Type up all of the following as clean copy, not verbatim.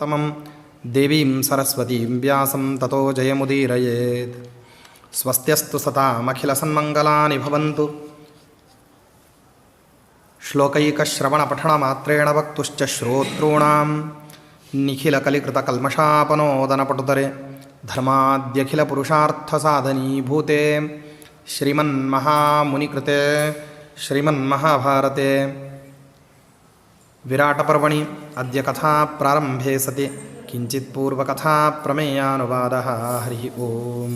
ತಮಂ ದೇವೀಂ ಸರಸ್ವತೀಂ ವ್ಯಾಸಂ ತತೋ ಜಯಮುದೀರಯೇತ್. ಸ್ವಸ್ತ್ಯಸ್ತು ಸತಾಮಖಿಲಸನ್ಮಂಗಲಾನಿ ಭವಂತು. ಶ್ಲೋಕೈಕಶ್ರವಣಪಠಣಮಾತ್ರೇಣ ವಕ್ತುಶ್ಚ ಶ್ರೋತॄಣಾಂ ನಿಖಿಲಕಲಿಕೃತಕಲ್ಮಷಾಪನೋದನಪಟುತರೆ ಧರ್ಮಾದ್ಯಖಿಲಪುರುಷಾರ್ಥಸಾಧನೀಭೂತೆ ಶ್ರೀಮನ್ಮಹಾಮುನಿಕೃತೆ ಶ್ರೀಮನ್ಮಹಾಭಾರತೆ ವಿರಾಟಪರ್ವಣಿ ಅದ್ಯ ಕಥಾ ಪ್ರಾರಂಭೆ ಸತಿ ಕಿಂಚಿತ್ ಪೂರ್ವಕಥಾ ಪ್ರಮೇಯಾನುವಾದಃ. ಹರಿ ಓಂ.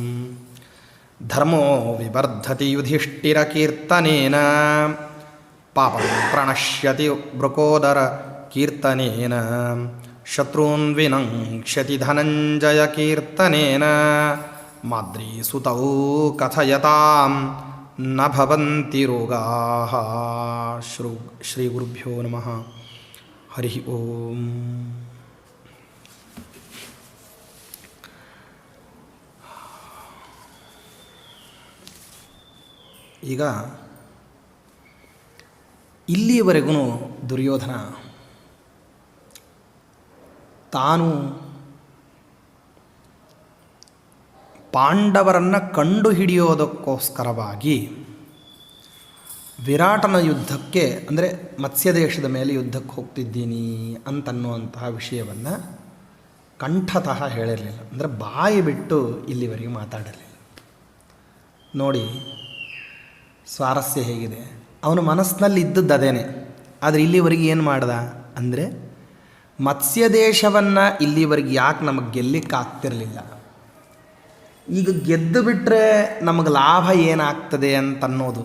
ಧರ್ಮೋ ವಿವರ್ಧತಿ ಯುಧಿಷ್ಠಿರಕೀರ್ತನೇನ ಪಾಪಂ ಪ್ರಣಶ್ಯತಿ ವೃಕೋದರ ಕೀರ್ತನೇನ ಶತ್ರುನ್ ವಿನಂಕ್ಷ್ಯತಿ ಧನಂಜಯ ಕೀರ್ತನೇನ ಮಾದ್ರೀಸುತೌ ಕಥಯತಾಂ ನ ಭವಂತಿ ರೋಗಾಃ. ಶ್ರೀ ಗುರುಭ್ಯೋ ನಮಃ. ಹರಿ ಓಂ. ಈಗ ಇಲ್ಲಿಯವರೆಗೂ ದುರ್ಯೋಧನ ತಾನು ಪಾಂಡವರನ್ನು ಕಂಡುಹಿಡಿಯೋದಕ್ಕೋಸ್ಕರವಾಗಿ ವಿರಾಟನ ಯುದ್ಧಕ್ಕೆ ಅಂದರೆ ಮತ್ಸ್ಯದೇಶದ ಮೇಲೆ ಯುದ್ಧಕ್ಕೆ ಹೋಗ್ತಿದ್ದೀನಿ ಅಂತನ್ನುವಂತಹ ವಿಷಯವನ್ನು ಕಂಠತಃ ಹೇಳಿರಲಿಲ್ಲ. ಅಂದರೆ ಬಾಯಿ ಬಿಟ್ಟು ಇಲ್ಲಿವರೆಗೆ ಮಾತಾಡಿರಲಿಲ್ಲ. ನೋಡಿ ಸ್ವಾರಸ್ಯ ಹೇಗಿದೆ. ಅವನ ಮನಸ್ಸಿನಲ್ಲಿ ಇದ್ದದ್ದು ಅದೇನೆ. ಆದರೆ ಇಲ್ಲಿವರೆಗೆ ಏನು ಮಾಡ್ದ ಅಂದರೆ ಮತ್ಸ್ಯದೇಶವನ್ನು ಇಲ್ಲಿವರೆಗೆ ಯಾಕೆ ನಮಗೆ ಗೆಲ್ಲಿಕ್ಕಾಗ್ತಿರಲಿಲ್ಲ, ಈಗ ಗೆದ್ದು ಬಿಟ್ಟರೆ ನಮಗೆ ಲಾಭ ಏನಾಗ್ತದೆ ಅಂತನ್ನೋದು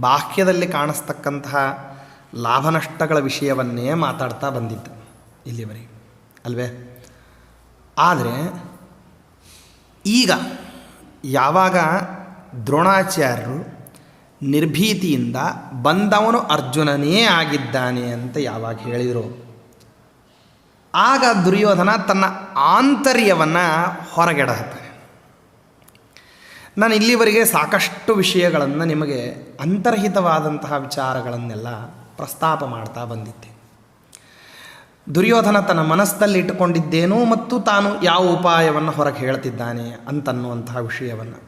ಬಾಹ್ಯದಲ್ಲಿ ಕಾಣಿಸ್ತಕ್ಕಂತಹ ಲಾಭ ನಷ್ಟಗಳ ವಿಷಯವನ್ನೇ ಮಾತಾಡ್ತಾ ಬಂದಿದ್ದ ಇಲ್ಲಿವರೆಗೆ ಅಲ್ವೇ. ಆದರೆ ಈಗ ಯಾವಾಗ ದ್ರೋಣಾಚಾರ್ಯರು ನಿರ್ಭೀತಿಯಿಂದ ಬಂದವನು ಅರ್ಜುನನೇ ಆಗಿದ್ದಾನೆ ಅಂತ ಯಾವಾಗ ಹೇಳಿದರು, ಆಗ ದುರ್ಯೋಧನ ತನ್ನ ಆಂತರ್ಯವನ್ನು ಹೊರಗೆಡಹತ್ತಾನೆ. ನಾನು ಇಲ್ಲಿವರೆಗೆ ಸಾಕಷ್ಟು ವಿಷಯಗಳನ್ನು ನಿಮಗೆ ಅಂತರ್ಹಿತವಾದಂತಹ ವಿಚಾರಗಳನ್ನೆಲ್ಲ ಪ್ರಸ್ತಾಪ ಮಾಡ್ತಾ ಬಂದಿದ್ದೆ. ದುರ್ಯೋಧನ ತನ್ನ ಮನಸ್ಸಲ್ಲಿ ಇಟ್ಟುಕೊಂಡಿದ್ದೇನು ಮತ್ತು ತಾನು ಯಾವ ಉಪಾಯವನ್ನು ಹೊರಗೆ ಹೇಳ್ತಿದ್ದಾನೆ ಅಂತನ್ನುವಂತಹ ವಿಷಯವನ್ನು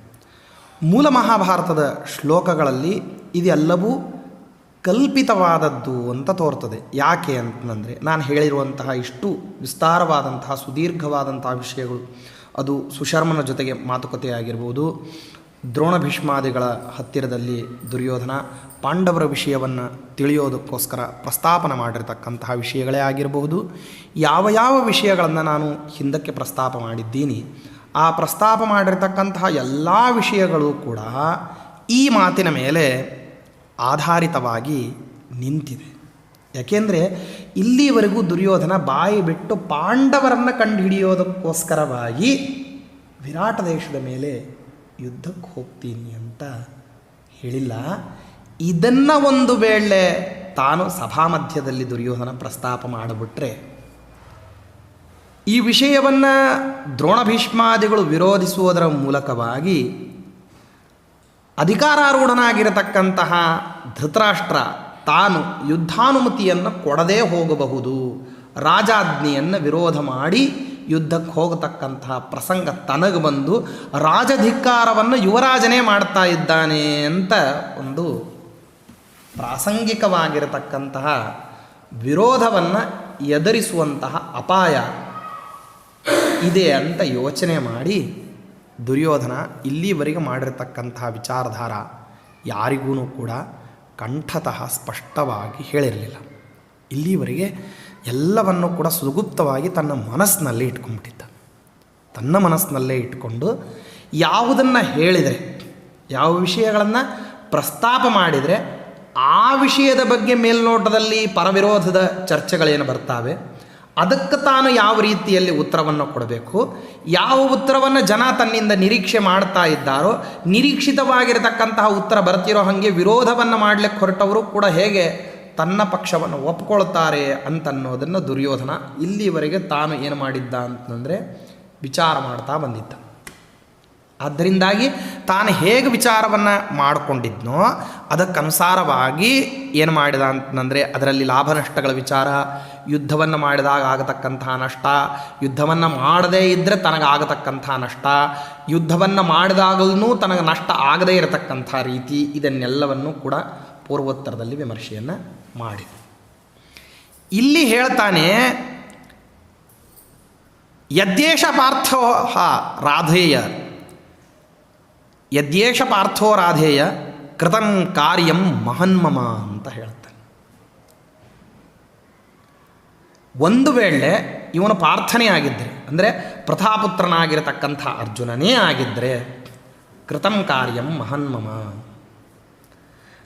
ಮೂಲ ಮಹಾಭಾರತದ ಶ್ಲೋಕಗಳಲ್ಲಿ ಇದೆಲ್ಲವೂ ಕಲ್ಪಿತವಾದದ್ದು ಅಂತ ತೋರ್ತದೆ. ಯಾಕೆ ಅಂತಂದರೆ ನಾನು ಹೇಳಿರುವಂತಹ ಇಷ್ಟು ವಿಸ್ತಾರವಾದಂತಹ ಸುದೀರ್ಘವಾದಂತಹ ವಿಷಯಗಳು, ಅದು ಸುಶರ್ಮನ ಜೊತೆಗೆ ಮಾತುಕತೆ ಆಗಿರ್ಬೋದು, ದ್ರೋಣ ಭೀಷ್ಮಾದಿಗಳ ಹತ್ತಿರದಲ್ಲಿ ದುರ್ಯೋಧನ ಪಾಂಡವರ ವಿಷಯವನ್ನು ತಿಳಿಯೋದಕ್ಕೋಸ್ಕರ ಪ್ರಸ್ತಾಪನ ಮಾಡಿರ್ತಕ್ಕಂತಹ ವಿಷಯಗಳೇ ಆಗಿರಬಹುದು, ಯಾವ ಯಾವ ವಿಷಯಗಳನ್ನು ನಾನು ಹಿಂದಕ್ಕೆ ಪ್ರಸ್ತಾಪ ಮಾಡಿದ್ದೀನಿ ಆ ಪ್ರಸ್ತಾಪ ಮಾಡಿರ್ತಕ್ಕಂತಹ ಎಲ್ಲ ವಿಷಯಗಳು ಕೂಡ ಈ ಮಾತಿನ ಮೇಲೆ ಆಧಾರಿತವಾಗಿ ನಿಂತಿದೆ. ಯಾಕೆಂದರೆ ಇಲ್ಲಿವರೆಗೂ ದುರ್ಯೋಧನ ಬಾಯಿ ಬಿಟ್ಟು ಪಾಂಡವರನ್ನು ಕಂಡುಹಿಡಿಯೋದಕ್ಕೋಸ್ಕರವಾಗಿ ವಿರಾಟ ದೇಶದ ಮೇಲೆ ಯುದ್ಧಕ್ಕೆ ಹೋಗ್ತೀನಿ ಅಂತ ಹೇಳಿಲ್ಲ. ಇದನ್ನು ಒಂದು ವೇಳೆ ತಾನು ಸಭಾಮಧ್ಯದಲ್ಲಿ ದುರ್ಯೋಧನ ಪ್ರಸ್ತಾಪ ಮಾಡಿಬಿಟ್ರೆ ಈ ವಿಷಯವನ್ನು ದ್ರೋಣ ಭೀಷ್ಮಾದಿಗಳು ವಿರೋಧಿಸುವುದರ ಮೂಲಕವಾಗಿ ಅಧಿಕಾರಾರೂಢನಾಗಿರತಕ್ಕಂತಹ ಧೃತರಾಷ್ಟ್ರ ತಾನು ಯುದ್ಧಾನುಮತಿಯನ್ನು ಕೊಡದೇ ಹೋಗಬಹುದು, ರಾಜಾಜ್ಞೆಯನ್ನು ವಿರೋಧ ಮಾಡಿ ಯುದ್ಧಕ್ಕೆ ಹೋಗತಕ್ಕಂತಹ ಪ್ರಸಂಗ ತನಗೆ ಬಂದು ರಾಜಧಿಕ್ಕಾರವನ್ನು ಯುವರಾಜನೇ ಮಾಡ್ತಾ ಇದ್ದಾನೆ ಅಂತ ಒಂದು ಪ್ರಾಸಂಗಿಕವಾಗಿರತಕ್ಕಂತಹ ವಿರೋಧವನ್ನು ಎದುರಿಸುವಂತಹ ಅಪಾಯ ಇದೆ ಅಂತ ಯೋಚನೆ ಮಾಡಿ ದುರ್ಯೋಧನ ಇಲ್ಲಿವರೆಗೆ ಮಾಡಿರತಕ್ಕಂತಹ ವಿಚಾರಧಾರ ಯಾರಿಗೂ ಕೂಡ ಕಂಠತಃ ಸ್ಪಷ್ಟವಾಗಿ ಹೇಳಿರಲಿಲ್ಲ. ಇಲ್ಲಿವರೆಗೆ ಎಲ್ಲವನ್ನು ಕೂಡ ಸುಗುಪ್ತವಾಗಿ ತನ್ನ ಮನಸ್ಸಿನಲ್ಲೇ ಇಟ್ಕೊಂಡ್ಬಿಟ್ಟಿದ್ದ. ತನ್ನ ಮನಸ್ಸಿನಲ್ಲೇ ಇಟ್ಕೊಂಡು ಯಾವುದನ್ನು ಹೇಳಿದರೆ, ಯಾವ ವಿಷಯಗಳನ್ನು ಪ್ರಸ್ತಾಪ ಮಾಡಿದರೆ ಆ ವಿಷಯದ ಬಗ್ಗೆ ಮೇಲ್ನೋಟದಲ್ಲಿ ಪರವಿರೋಧದ ಚರ್ಚೆಗಳೇನು ಬರ್ತಾವೆ ಅದಕ್ಕೆ ತಾನು ಯಾವ ರೀತಿಯಲ್ಲಿ ಉತ್ತರವನ್ನು ಕೊಡಬೇಕು, ಯಾವ ಉತ್ತರವನ್ನು ಜನ ತನ್ನಿಂದ ನಿರೀಕ್ಷೆ ಮಾಡ್ತಾ ಇದ್ದಾರೋ ನಿರೀಕ್ಷಿತವಾಗಿರತಕ್ಕಂತಹ ಉತ್ತರ ಬರ್ತಿರೋ ಹಾಗೆ ವಿರೋಧವನ್ನು ಮಾಡಲಿಕ್ಕೆ ಹೊರಟವರು ಕೂಡ ಹೇಗೆ ತನ್ನ ಪಕ್ಷವನ್ನು ಒಪ್ಕೊಳ್ತಾರೆ ಅಂತನ್ನೋದನ್ನು ದುರ್ಯೋಧನ ಇಲ್ಲಿವರೆಗೆ ತಾನು ಏನು ಮಾಡಿದ್ದ ಅಂತಂದರೆ ವಿಚಾರ ಮಾಡ್ತಾ ಬಂದಿದ್ದ. ಆದ್ದರಿಂದಾಗಿ ತಾನು ಹೇಗೆ ವಿಚಾರವನ್ನು ಮಾಡಿಕೊಂಡಿದ್ನೋ ಅದಕ್ಕನುಸಾರವಾಗಿ ಏನು ಮಾಡಿದ ಅಂತಂದರೆ ಅದರಲ್ಲಿ ಲಾಭ ನಷ್ಟಗಳ ವಿಚಾರ, ಯುದ್ಧವನ್ನು ಮಾಡಿದಾಗ ಆಗತಕ್ಕಂತಹ ನಷ್ಟ, ಯುದ್ಧವನ್ನು ಮಾಡದೇ ಇದ್ದರೆ ತನಗಾಗತಕ್ಕಂಥ ನಷ್ಟ, ಯುದ್ಧವನ್ನು ಮಾಡಿದಾಗಲೂ ತನಗೆ ನಷ್ಟ ಆಗದೇ ಇರತಕ್ಕಂಥ ರೀತಿ, ಇದನ್ನೆಲ್ಲವನ್ನು ಕೂಡ ಪೂರ್ವೋತ್ತರದಲ್ಲಿ ವಿಮರ್ಶೆಯನ್ನು ಮಾಡಿ ಇಲ್ಲಿ ಹೇಳ್ತಾನೆ. ಯದ್ಯೇಷ ಪಾರ್ಥೋ ರಾಧೇಯ, ಯದ್ಯೇಷ ಪಾರ್ಥೋ ರಾಧೇಯ ಕೃತಂ ಕಾರ್ಯಂ ಮಹನ್ಮಮ ಅಂತ ಹೇಳ್ತಾನೆ. ಒಂದು ವೇಳೆ ಇವನು ಪ್ರಾರ್ಥನೆ ಆಗಿದ್ದರೆ, ಅಂದರೆ ಪ್ರಥಾಪುತ್ರನಾಗಿರತಕ್ಕಂಥ ಅರ್ಜುನನೇ ಆಗಿದ್ದರೆ, ಕೃತಂ ಕಾರ್ಯಂ ಮಹನ್ಮಮ,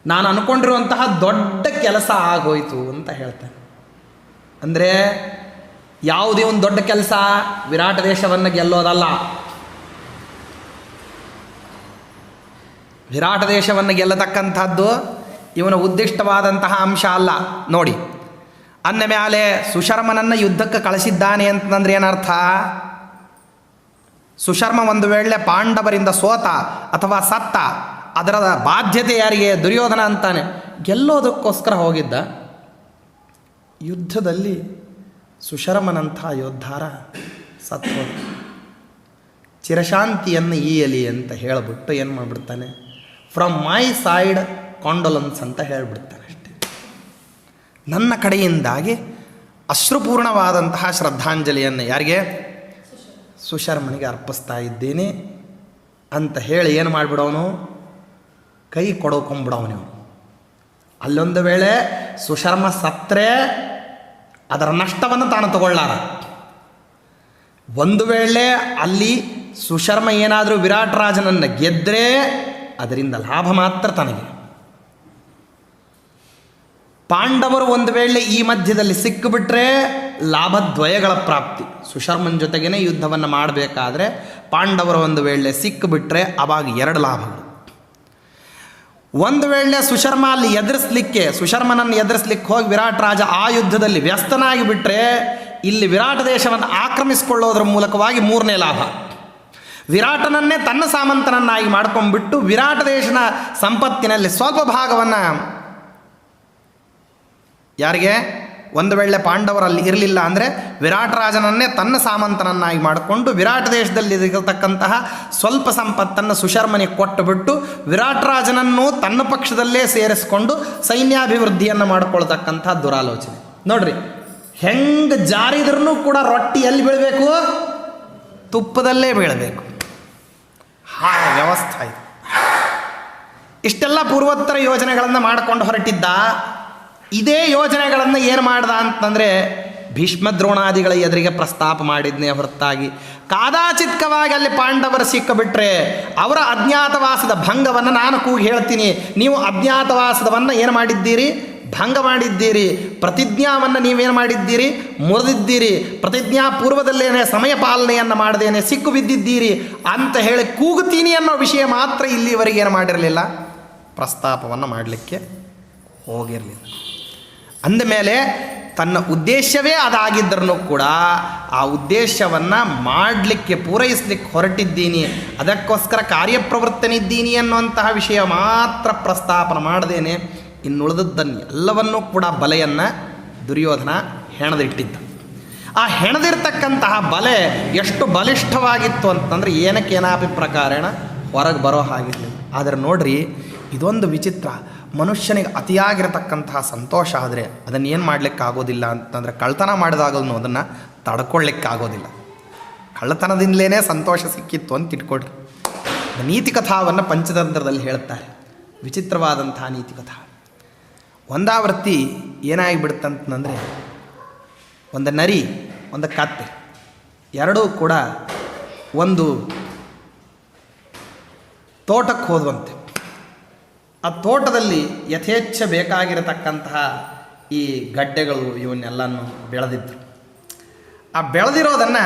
ನಾನು ಅಂದ್ಕೊಂಡಿರುವಂತಹ ದೊಡ್ಡ ಕೆಲಸ ಆಗೋಯ್ತು ಅಂತ ಹೇಳ್ತಾನೆ. ಅಂದರೆ ಯಾವುದೇ ಒಂದು ದೊಡ್ಡ ಕೆಲಸ ವಿರಾಟ ದೇಶವನ್ನು ಗೆಲ್ಲೋದಲ್ಲ. ವಿರಾಟ ದೇಶವನ್ನು ಗೆಲ್ಲತಕ್ಕಂಥದ್ದು ಇವನ ಉದ್ದಿಷ್ಟವಾದಂತಹ ಅಂಶ ಅಲ್ಲ. ನೋಡಿ, ಅಂದ ಮೇಲೆ ಸುಶರ್ಮನನ್ನು ಯುದ್ಧಕ್ಕೆ ಕಳಿಸಿದ್ದಾನೆ ಅಂತಂದ್ರೆ ಏನರ್ಥ? ಸುಶರ್ಮ ಒಂದು ವೇಳೆ ಪಾಂಡವರಿಂದ ಸೋತ ಅಥವಾ ಸತ್ತ, ಅದರ ಬಾಧ್ಯತೆ ಯಾರಿಗೆ? ದುರ್ಯೋಧನ ಅಂತಾನೆ. ಗೆಲ್ಲೋದಕ್ಕೋಸ್ಕರ ಹೋಗಿದ್ದ. ಯುದ್ಧದಲ್ಲಿ ಸುಶರ್ಮನಂಥ ಯೋದ್ಧಾರ ಸತ್ವದ ಚಿರಶಾಂತಿಯನ್ನು ಈಯಲಿ ಅಂತ ಹೇಳಿಬಿಟ್ಟು ಏನು ಮಾಡಿಬಿಡ್ತಾನೆ, ಫ್ರಮ್ ಮೈ ಸೈಡ್ ಕಾಂಡೋಲೆನ್ಸ್ ಅಂತ ಹೇಳಿಬಿಡ್ತಾನೆ ಅಷ್ಟೇ. ನನ್ನ ಕಡೆಯಿಂದಾಗಿ ಅಶ್ರುಪೂರ್ಣವಾದಂತಹ ಶ್ರದ್ಧಾಂಜಲಿಯನ್ನು ಯಾರಿಗೆ? ಸುಶರ್ಮನಿಗೆ ಅರ್ಪಿಸ್ತಾ ಇದ್ದೇನೆ ಅಂತ ಹೇಳಿ ಏನು ಮಾಡಿಬಿಡೋನು? ಕೈ ಕೊಡೋಕೊಂಬಿಡೋನು. ಅಲ್ಲೊಂದು ವೇಳೆ ಸುಶರ್ಮ ಸತ್ತರೆ ಅದರ ನಷ್ಟವನ್ನು ತಾನು ತಗೊಳ್ಳಾರ. ಒಂದು ವೇಳೆ ಅಲ್ಲಿ ಸುಶರ್ಮ ಏನಾದರೂ ವಿರಾಟ್ ರಾಜನನ್ನು ಗೆದ್ದರೆ ಅದರಿಂದ ಲಾಭ ಮಾತ್ರ ತನಗೆ. ಪಾಂಡವರು ಒಂದು ವೇಳೆ ಈ ಮಧ್ಯದಲ್ಲಿ ಸಿಕ್ಕಿಬಿಟ್ರೆ ಲಾಭದ್ವಯಗಳ ಪ್ರಾಪ್ತಿ. ಸುಶರ್ಮನ ಜೊತೆಗೇ ಯುದ್ಧವನ್ನು ಮಾಡಬೇಕಾದ್ರೆ ಪಾಂಡವರು ಒಂದು ವೇಳೆ ಸಿಕ್ಕಿಬಿಟ್ರೆ ಅವಾಗ ಎರಡು ಲಾಭಗಳು. ಒಂದು ವೇಳೆ ಸುಶರ್ಮ ಅಲ್ಲಿ ಸುಶರ್ಮನನ್ನು ಎದುರಿಸ್ಲಿಕ್ಕೆ ಹೋಗಿ ವಿರಾಟ್ ರಾಜ ಆ ಯುದ್ಧದಲ್ಲಿ ವ್ಯಸ್ತನಾಗಿ ಬಿಟ್ಟರೆ ಇಲ್ಲಿ ವಿರಾಟ ದೇಶವನ್ನು ಆಕ್ರಮಿಸಿಕೊಳ್ಳೋದ್ರ ಮೂಲಕವಾಗಿ ಮೂರನೇ ಲಾಭ. ವಿರಾಟನನ್ನೇ ತನ್ನ ಸಾಮಂತನನ್ನಾಗಿ ಮಾಡ್ಕೊಂಡ್ಬಿಟ್ಟು ವಿರಾಟ ದೇಶದ ಸಂಪತ್ತಿನಲ್ಲಿ ಸ್ವಲ್ಪ ಭಾಗವನ್ನು ಯಾರಿಗೆ? ಒಂದು ವೇಳೆ ಪಾಂಡವರಲ್ಲಿ ಇರಲಿಲ್ಲ ಅಂದರೆ ವಿರಾಟ ರಾಜನನ್ನೇ ತನ್ನ ಸಾಮಂತನನ್ನಾಗಿ ಮಾಡಿಕೊಂಡು ವಿರಾಟ ದೇಶದಲ್ಲಿ ಇರತಕ್ಕಂತಹ ಸ್ವಲ್ಪ ಸಂಪತ್ತನ್ನು ಸುಶರ್ಮನಿಗೆ ಕೊಟ್ಟುಬಿಟ್ಟು ವಿರಾಟ ರಾಜನನ್ನು ತನ್ನ ಪಕ್ಷದಲ್ಲೇ ಸೇರಿಸಿಕೊಂಡು ಸೈನ್ಯಾಭಿವೃದ್ಧಿಯನ್ನು ಮಾಡಿಕೊಳ್ತಕ್ಕಂಥ ದುರಾಲೋಚನೆ. ನೋಡ್ರಿ, ಹೆಂಗೆ ಜಾರಿದ್ರೂ ಕೂಡ ರೊಟ್ಟಿ ಎಲ್ಲಿ ಬೀಳಬೇಕು? ತುಪ್ಪದಲ್ಲೇ ಬೀಳಬೇಕು. ವ್ಯವಸ್ಥೆ ಇದು. ಇಷ್ಟೆಲ್ಲ ಪೂರ್ವೋತ್ತರ ಯೋಜನೆಗಳನ್ನು ಮಾಡಿಕೊಂಡು ಹೊರಟಿದ್ದ. ಇದೇ ಯೋಜನೆಗಳನ್ನು ಏನು ಮಾಡ್ದ ಅಂತಂದರೆ ಭೀಷ್ಮ ದ್ರೋಣಾದಿಗಳ ಎದುರಿಗೆ ಪ್ರಸ್ತಾಪ ಮಾಡಿದ್ನೇ ಹೊರತಾಗಿ ಕಾದಾಚಿತ್ಕವಾಗಿ ಅಲ್ಲಿ ಪಾಂಡವರು ಸಿಕ್ಕಿಬಿಟ್ರೆ ಅವರ ಅಜ್ಞಾತವಾಸದ ಭಂಗವನ್ನು ನಾನು ಕೂಗಿ ಹೇಳ್ತೀನಿ. ನೀವು ಅಜ್ಞಾತವಾಸದವನ್ನು ಏನು ಮಾಡಿದ್ದೀರಿ? ಭಂಗ ಮಾಡಿದ್ದೀರಿ. ಪ್ರತಿಜ್ಞಾವನ್ನು ನೀವೇನು ಮಾಡಿದ್ದೀರಿ? ಮುರಿದಿದ್ದೀರಿ. ಪ್ರತಿಜ್ಞಾ ಪೂರ್ವದಲ್ಲೇನೆ ಸಮಯ ಪಾಲನೆಯನ್ನು ಮಾಡದೇನೆ ಸಿಕ್ಕು ಬಿದ್ದಿದ್ದೀರಿ ಅಂತ ಹೇಳಿ ಕೂಗುತ್ತೀನಿ ಅನ್ನೋ ವಿಷಯ ಮಾತ್ರ ಇಲ್ಲಿವರೆಗೆ ಏನು ಮಾಡಿರಲಿಲ್ಲ? ಪ್ರಸ್ತಾಪವನ್ನು ಮಾಡಲಿಕ್ಕೆ ಹೋಗಿರಲಿಲ್ಲ. ಅಂದಮೇಲೆ ತನ್ನ ಉದ್ದೇಶವೇ ಅದಾಗಿದ್ದರೂ ಕೂಡ ಆ ಉದ್ದೇಶವನ್ನು ಮಾಡಲಿಕ್ಕೆ ಪೂರೈಸಲಿಕ್ಕೆ ಹೊರಟಿದ್ದೀನಿ, ಅದಕ್ಕೋಸ್ಕರ ಕಾರ್ಯಪ್ರವೃತ್ತನಿದ್ದೀನಿ ಅನ್ನುವಂತಹ ವಿಷಯ ಮಾತ್ರ ಪ್ರಸ್ತಾಪನ ಮಾಡದೇನೆ ಇನ್ನುಳಿದದ್ದನ್ನು ಎಲ್ಲವನ್ನೂ ಕೂಡ ಬಲೆಯನ್ನು ದುರ್ಯೋಧನ ಹೆಣದಿಟ್ಟಿದ್ದ. ಆ ಹೆಣದಿರ್ತಕ್ಕಂತಹ ಬಲೆ ಎಷ್ಟು ಬಲಿಷ್ಠವಾಗಿತ್ತು ಅಂತಂದರೆ ಏನಕ್ಕೇನಾಪಿ ಪ್ರಕಾರೇಣ ಹೊರಗೆ ಬರೋ ಹಾಗಿರಲಿಲ್ಲ. ಆದರೆ ನೋಡ್ರಿ, ಇದೊಂದು ವಿಚಿತ್ರ. ಮನುಷ್ಯನಿಗೆ ಅತಿಯಾಗಿರತಕ್ಕಂತಹ ಸಂತೋಷ ಆದರೆ ಅದನ್ನು ಏನು ಮಾಡಲಿಕ್ಕಾಗೋದಿಲ್ಲ ಅಂತಂದರೆ ಕಳ್ತನ ಮಾಡಿದಾಗಲೂ ಅದನ್ನು ತಡ್ಕೊಳ್ಳಿಕ್ಕಾಗೋದಿಲ್ಲ. ಕಳ್ಳತನದಿಂದಲೇ ಸಂತೋಷ ಸಿಕ್ಕಿತ್ತು ಅಂತ ಇಟ್ಕೊಳ್ರಿ. ನೀತಿ ಕಥಾವನ್ನು ಪಂಚತಂತ್ರದಲ್ಲಿ ಹೇಳ್ತಾರೆ. ವಿಚಿತ್ರವಾದಂತಹ ನೀತಿ ಕಥಾ. ಒಂದಾವರ್ತಿ ಏನಾಗಿಬಿಡುತ್ತಂತಂದರೆ ಒಂದು ನರಿ, ಒಂದು ಕತ್ತೆ ಎರಡೂ ಕೂಡ ಒಂದು ತೋಟಕ್ಕೆ ಹೋದುವಂತೆ. ಆ ತೋಟದಲ್ಲಿ ಯಥೇಚ್ಛ ಬೇಕಾಗಿರತಕ್ಕಂತಹ ಈ ಗಡ್ಡೆಗಳು ಇವನ್ನೆಲ್ಲನೂ ಬೆಳೆದಿದ್ರು. ಆ ಬೆಳೆದಿರೋದನ್ನು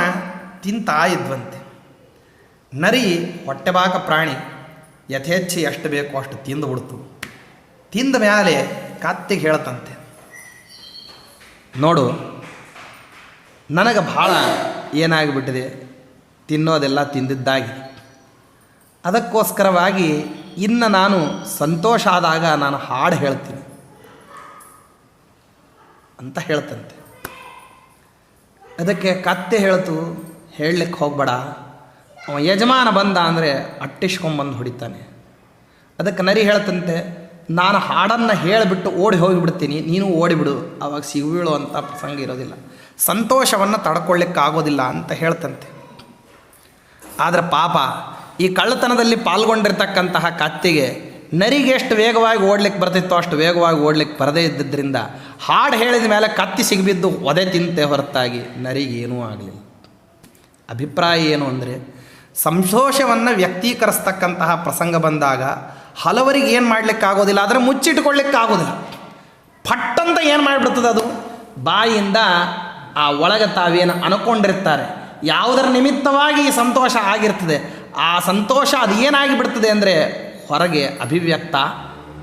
ತಿಂತಾ ಇದ್ವಂತೆ. ನರಿ ಹೊಟ್ಟೆಬಾಕ ಪ್ರಾಣಿ, ಯಥೇಚ್ಛೆ ಎಷ್ಟು ಬೇಕೋ ಅಷ್ಟು ತಿಂದುಬಿಡ್ತು. ತಿಂದ ಮೇಲೆ ಕತ್ತೆಗೆ ಹೇಳ್ತಂತೆ, ನೋಡು ನನಗೆ ಭಾಳ ಏನಾಗಿಬಿಟ್ಟಿದೆ, ತಿನ್ನೋದೆಲ್ಲ ತಿಂದಿದ್ದಾಗಿದೆ, ಅದಕ್ಕೋಸ್ಕರವಾಗಿ ಇನ್ನು ನಾನು ಸಂತೋಷ ಆದಾಗ ನಾನು ಹಾಡು ಹೇಳ್ತೀನಿ ಅಂತ ಹೇಳ್ತಂತೆ. ಅದಕ್ಕೆ ಕತ್ತೆ ಹೇಳ್ತು, ಹೇಳಲಿಕ್ಕೆ ಹೋಗಬೇಡ, ಅವ ಯಜಮಾನ ಬಂದ ಅಂದರೆ ಅಟ್ಟಿಸ್ಕೊಂಬಂದು ಹೊಡಿತಾನೆ. ಅದಕ್ಕೆ ನರಿ ಹೇಳ್ತಂತೆ, ನಾನು ಹಾಡನ್ನು ಹೇಳಿಬಿಟ್ಟು ಓಡಿ ಹೋಗಿಬಿಡ್ತೀನಿ, ನೀನು ಓಡಿಬಿಡು, ಆವಾಗ ಸಿಗುವಂಥ ಪ್ರಸಂಗ ಇರೋದಿಲ್ಲ, ಸಂತೋಷವನ್ನು ತಡ್ಕೊಳ್ಳಿಕ್ಕಾಗೋದಿಲ್ಲ ಅಂತ ಹೇಳ್ತಂತೆ. ಆದರೆ ಪಾಪ ಈ ಕಳ್ಳತನದಲ್ಲಿ ಪಾಲ್ಗೊಂಡಿರ್ತಕ್ಕಂತಹ ಕತ್ತಿಗೆ ನರಿಗೆ ಎಷ್ಟು ವೇಗವಾಗಿ ಓಡ್ಲಿಕ್ಕೆ ಬರ್ತಿತ್ತೋ ಅಷ್ಟು ವೇಗವಾಗಿ ಓಡ್ಲಿಕ್ಕೆ ಬರದೇ ಇದ್ದಿದ್ದರಿಂದ ಹಾಡು ಹೇಳಿದ ಮೇಲೆ ಕತ್ತಿ ಸಿಗಿಬಿದ್ದು ಒದೆ ತಿಂತೆ ಹೊರತಾಗಿ ನರಿಗೆ ಏನೂ ಆಗಲಿಲ್ಲ. ಅಭಿಪ್ರಾಯ ಏನು ಅಂದರೆ, ಸಂತೋಷವನ್ನು ವ್ಯಕ್ತೀಕರಿಸ್ತಕ್ಕಂತಹ ಪ್ರಸಂಗ ಬಂದಾಗ ಹಲವರಿಗೆ ಏನು ಮಾಡಲಿಕ್ಕಾಗೋದಿಲ್ಲ, ಆದರೆ ಮುಚ್ಚಿಟ್ಕೊಳ್ಳಿಕ್ಕಾಗೋದಿಲ್ಲ. ಪಟ್ಟಂತ ಏನು ಮಾಡಿಬಿಡ್ತದೆ, ಅದು ಬಾಯಿಯಿಂದ ಆ ಒಳಗೆ ತಾವೇನು ಅನ್ಕೊಂಡಿರ್ತಾರೆ, ಯಾವುದರ ನಿಮಿತ್ತವಾಗಿ ಈ ಸಂತೋಷ ಆಗಿರ್ತದೆ, ಆ ಸಂತೋಷ ಅದು ಏನಾಗಿಬಿಡ್ತದೆ ಅಂದರೆ ಹೊರಗೆ ಅಭಿವ್ಯಕ್ತ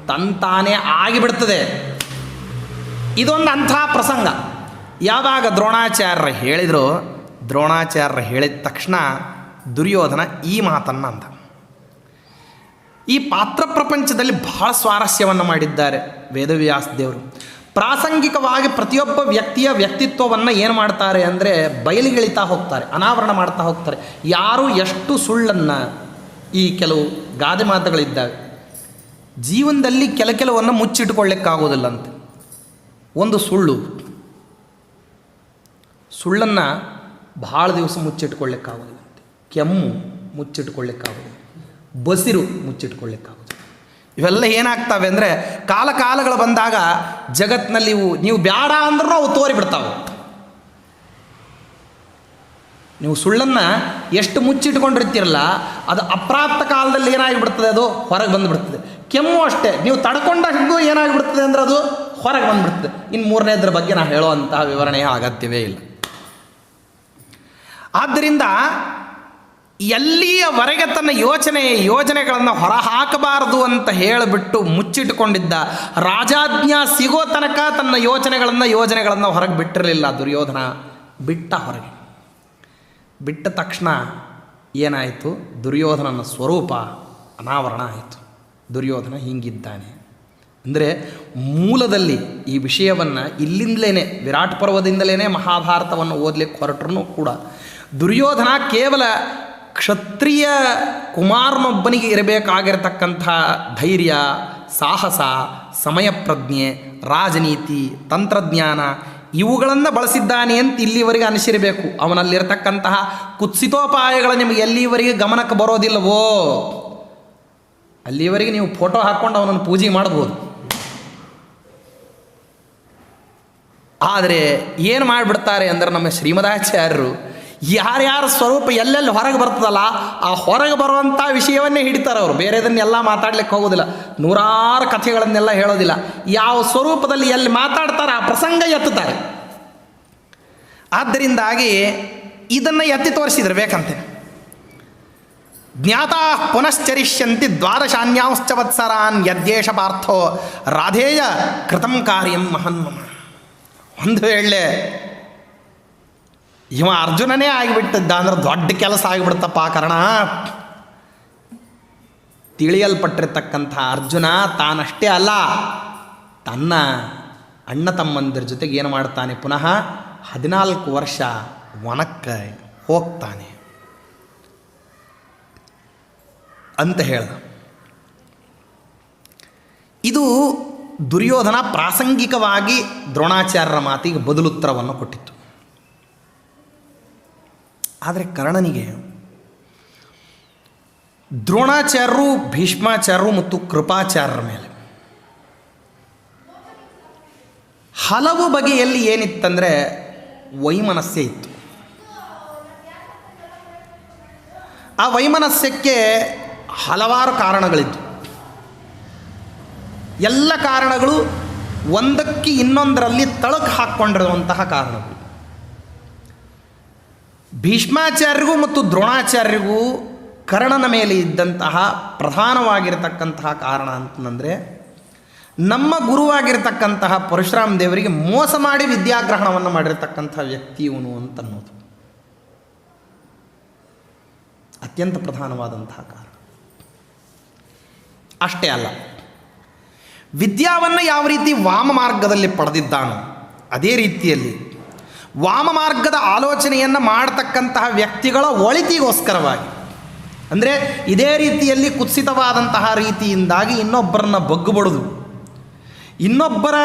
ತಂತಾನೇ ಆಗಿಬಿಡ್ತದೆ. ಇದೊಂದು ಅಂಥ ಪ್ರಸಂಗ. ಯಾವಾಗ ದ್ರೋಣಾಚಾರ್ಯರು ಹೇಳಿದ್ರು, ದ್ರೋಣಾಚಾರ್ಯರು ಹೇಳಿದ ತಕ್ಷಣ ದುರ್ಯೋಧನ ಈ ಮಾತನ್ನು ಅಂದ. ಈ ಪಾತ್ರ ಪ್ರಪಂಚದಲ್ಲಿ ಬಹಳ ಸ್ವಾರಸ್ಯವನ್ನು ಮಾಡಿದ್ದಾರೆ ವೇದವ್ಯಾಸ ದೇವರು. ಪ್ರಾಸಂಗಿಕವಾಗಿ ಪ್ರತಿಯೊಬ್ಬ ವ್ಯಕ್ತಿಯ ವ್ಯಕ್ತಿತ್ವವನ್ನು ಏನು ಮಾಡ್ತಾರೆ ಅಂದರೆ ಬಯಲಿಗೆಳಿತಾ ಹೋಗ್ತಾರೆ, ಅನಾವರಣ ಮಾಡ್ತಾ ಹೋಗ್ತಾರೆ. ಯಾರು ಎಷ್ಟು ಸುಳ್ಳನ್ನು, ಈ ಕೆಲವು ಗಾದೆ ಮಾತುಗಳಿದ್ದಾವೆ, ಜೀವನದಲ್ಲಿ ಕೆಲವನ್ನು ಮುಚ್ಚಿಟ್ಕೊಳ್ಳಿಕ್ಕಾಗೋದಿಲ್ಲಂತೆ. ಒಂದು ಸುಳ್ಳನ್ನು ಭಾಳ ದಿವಸ ಮುಚ್ಚಿಟ್ಕೊಳ್ಳಿಕ್ಕಾಗೋದಿಲ್ಲಂತೆ. ಕೆಮ್ಮು ಮುಚ್ಚಿಟ್ಕೊಳ್ಳಿಕ್ಕಾಗೋದಿಲ್ಲ, ಬಸಿರು ಮುಚ್ಚಿಟ್ಕೊಳ್ಳಿಕ್ಕಾಗೋದಿಲ್ಲ. ಇವೆಲ್ಲ ಏನಾಗ್ತವೆ ಅಂದರೆ ಕಾಲಗಳು ಬಂದಾಗ ಜಗತ್ತಿನಲ್ಲಿ ನೀವು ಬೇಡ ಅಂದ್ರೂ ಅವು ತೋರಿಬಿಡ್ತಾವೆ. ನೀವು ಸುಳ್ಳನ್ನು ಎಷ್ಟು ಮುಚ್ಚಿಟ್ಕೊಂಡಿರ್ತೀರಲ್ಲ, ಅದು ಅಪ್ರಾಪ್ತ ಕಾಲದಲ್ಲಿ ಏನಾಗಿಬಿಡ್ತದೆ, ಅದು ಹೊರಗೆ ಬಂದುಬಿಡ್ತದೆ. ಕೆಮ್ಮು ಅಷ್ಟೇ, ನೀವು ತಡ್ಕೊಂಡಾಗೂ ಏನಾಗಿಬಿಡ್ತದೆ ಅಂದರೆ ಅದು ಹೊರಗೆ ಬಂದುಬಿಡ್ತದೆ. ಇನ್ನು ಮೂರನೇದ್ರ ಬಗ್ಗೆ ನಾನು ಹೇಳುವಂತಹ ವಿವರಣೆಯ ಅಗತ್ಯವೇ ಇಲ್ಲ. ಆದ್ದರಿಂದ ಎಲ್ಲಿಯವರೆಗೆ ತನ್ನ ಯೋಜನೆಗಳನ್ನು ಹೊರಹಾಕಬಾರದು ಅಂತ ಹೇಳಿಬಿಟ್ಟು ಮುಚ್ಚಿಟ್ಟುಕೊಂಡಿದ್ದ, ರಾಜಾಜ್ಞಾ ಸಿಗೋ ತನಕ ತನ್ನ ಯೋಜನೆಗಳನ್ನು ಹೊರಗೆ ಬಿಟ್ಟಿರಲಿಲ್ಲ ದುರ್ಯೋಧನ. ಹೊರಗೆ ಬಿಟ್ಟ ತಕ್ಷಣ ಏನಾಯಿತು, ದುರ್ಯೋಧನನ ಸ್ವರೂಪ ಅನಾವರಣ ಆಯಿತು. ದುರ್ಯೋಧನ ಹಿಂಗಿದ್ದಾನೆ ಅಂದರೆ ಮೂಲದಲ್ಲಿ ಈ ವಿಷಯವನ್ನು ಇಲ್ಲಿಂದಲೇ ವಿರಾಟ್ ಪರ್ವದಿಂದಲೇ ಮಹಾಭಾರತವನ್ನು ಓದಲಿಕ್ಕೆ ಹೊರಟ್ರೂ ಕೂಡ ದುರ್ಯೋಧನ ಕೇವಲ ಕ್ಷತ್ರಿಯ ಕುಮಾರನೊಬ್ಬನಿಗೆ ಇರಬೇಕಾಗಿರತಕ್ಕಂಥ ಧೈರ್ಯ, ಸಾಹಸ, ಸಮಯ ಪ್ರಜ್ಞೆ, ರಾಜನೀತಿ, ತಂತ್ರಜ್ಞಾನ ಇವುಗಳನ್ನು ಬಳಸಿದ್ದಾನೆ ಅಂತ ಇಲ್ಲಿವರೆಗೆ ಅನಿಸಿರಬೇಕು. ಅವನಲ್ಲಿರತಕ್ಕಂತಹ ಕುತ್ಸಿತೋಪಾಯಗಳು ನಿಮಗೆ ಎಲ್ಲಿವರೆಗೆ ಗಮನಕ್ಕೆ ಬರೋದಿಲ್ಲವೋ ಅಲ್ಲಿವರೆಗೆ ನೀವು ಫೋಟೋ ಹಾಕ್ಕೊಂಡು ಅವನನ್ನು ಪೂಜೆ ಮಾಡ್ಬೋದು. ಆದರೆ ಏನು ಮಾಡಿಬಿಡ್ತಾರೆ ಅಂದರೆ ನಮ್ಮ ಶ್ರೀಮದಾಚಾರ್ಯರು ಯಾರ್ಯಾರ ಸ್ವರೂಪ ಎಲ್ಲೆಲ್ಲಿ ಹೊರಗೆ ಬರ್ತದಲ್ಲ ಆ ಹೊರಗೆ ಬರುವಂಥ ವಿಷಯವನ್ನೇ ಹಿಡಿತಾರೆ ಅವರು. ಬೇರೆದನ್ನೆಲ್ಲ ಮಾತಾಡ್ಲಿಕ್ಕೆ ಹೋಗೋದಿಲ್ಲ, ನೂರಾರು ಕಥೆಗಳನ್ನೆಲ್ಲ ಹೇಳೋದಿಲ್ಲ. ಯಾವ ಸ್ವರೂಪದಲ್ಲಿ ಎಲ್ಲಿ ಮಾತಾಡ್ತಾರೆ ಆ ಪ್ರಸಂಗ ಎತ್ತುತ್ತಾರೆ. ಆದ್ದರಿಂದಾಗಿ ಇದನ್ನು ಎತ್ತಿ ತೋರಿಸಿದ್ರೆ ಬೇಕಂತೆ. ಜ್ಞಾತಾ ಪುನಶ್ಚರಿಷ್ಯಂತಿ ದ್ವಾದಶಾನ್ಯಾಂಶ್ಚ ವತ್ಸರಾನ್ ಯದ್ಯೇಷ ಪಾರ್ಥೋ ರಾಧೇಯ ಕೃತಂ ಕಾರ್ಯಂ ಮಹನ್ಮಮ. ಒಂದು ವೇಳೆ ಇವ ಅರ್ಜುನನೇ ಆಗಿಬಿಟ್ಟಿದ್ದ ಅಂದ್ರೆ ದೊಡ್ಡ ಕೆಲಸ ಆಗಿಬಿಡ್ತಪ್ಪ. ಕಾರಣ ತಿಳಿಯಲ್ಪಟ್ಟಿರ್ತಕ್ಕಂಥ ಅರ್ಜುನ ತಾನಷ್ಟೇ ಅಲ್ಲ, ತನ್ನ ಅಣ್ಣ ತಮ್ಮಂದಿರ ಜೊತೆಗೆ ಏನು ಮಾಡ್ತಾನೆ, ಪುನಃ 14 ವರ್ಷ ವನಕ್ಕೆ ಹೋಗ್ತಾನೆ ಅಂತ ಹೇಳ್ದ. ಇದು ದುರ್ಯೋಧನ ಪ್ರಾಸಂಗಿಕವಾಗಿ ದ್ರೋಣಾಚಾರ್ಯರ ಮಾತಿಗೆ ಬದಲುತ್ತರವನ್ನು ಕೊಟ್ಟಿತ್ತು. ಆದರೆ ಕರ್ಣನಿಗೆ ದ್ರೋಣಾಚಾರ್ಯರು, ಭೀಷ್ಮಾಚಾರ್ಯರು ಮತ್ತು ಕೃಪಾಚಾರ್ಯರ ಮೇಲೆ ಹಲವು ಬಗೆಯಲ್ಲಿ ಏನಿತ್ತಂದರೆ ವೈಮನಸ್ಯ ಇತ್ತು. ಆ ವೈಮನಸ್ಯಕ್ಕೆ ಹಲವಾರು ಕಾರಣಗಳಿದ್ದು, ಎಲ್ಲ ಕಾರಣಗಳು ಒಂದಕ್ಕೆ ಇನ್ನೊಂದರಲ್ಲಿ ತಳಕು ಹಾಕ್ಕೊಂಡಿರುವಂತಹ ಕಾರಣಗಳು. ಭೀಷ್ಮಾಚಾರ್ಯರಿಗೂ ಮತ್ತು ದ್ರೋಣಾಚಾರ್ಯರಿಗೂ ಕರ್ಣನ ಮೇಲೆ ಇದ್ದಂತಹ ಪ್ರಧಾನವಾಗಿರತಕ್ಕಂತಹ ಕಾರಣ ಅಂತಂದರೆ, ನಮ್ಮ ಗುರುವಾಗಿರ್ತಕ್ಕಂತಹ ಪರಶುರಾಮ ದೇವರಿಗೆ ಮೋಸ ಮಾಡಿ ವಿದ್ಯಾಗ್ರಹಣವನ್ನು ಮಾಡಿರ್ತಕ್ಕಂಥ ವ್ಯಕ್ತಿ ಇವನು ಅಂತನ್ನೋದು ಅತ್ಯಂತ ಪ್ರಧಾನವಾದಂತಹ ಕಾರಣ. ಅಷ್ಟೇ ಅಲ್ಲ, ವಿದ್ಯಾವನ್ನು ಯಾವ ರೀತಿ ವಾಮ ಮಾರ್ಗದಲ್ಲಿ ಪಡೆದಿದ್ದಾನೋ ಅದೇ ರೀತಿಯಲ್ಲಿ ವಾಮ ಮಾರ್ಗದ ಆಲೋಚನೆಯನ್ನು ಮಾಡತಕ್ಕಂತಹ ವ್ಯಕ್ತಿಗಳ ಒಳಿತಿಗೋಸ್ಕರವಾಗಿ, ಅಂದರೆ ಇದೇ ರೀತಿಯಲ್ಲಿ ಕುತ್ಸಿತವಾದಂತಹ ರೀತಿಯಿಂದಾಗಿ ಇನ್ನೊಬ್ಬರನ್ನ ಬಗ್ಗುಬಡುದು, ಇನ್ನೊಬ್ಬರ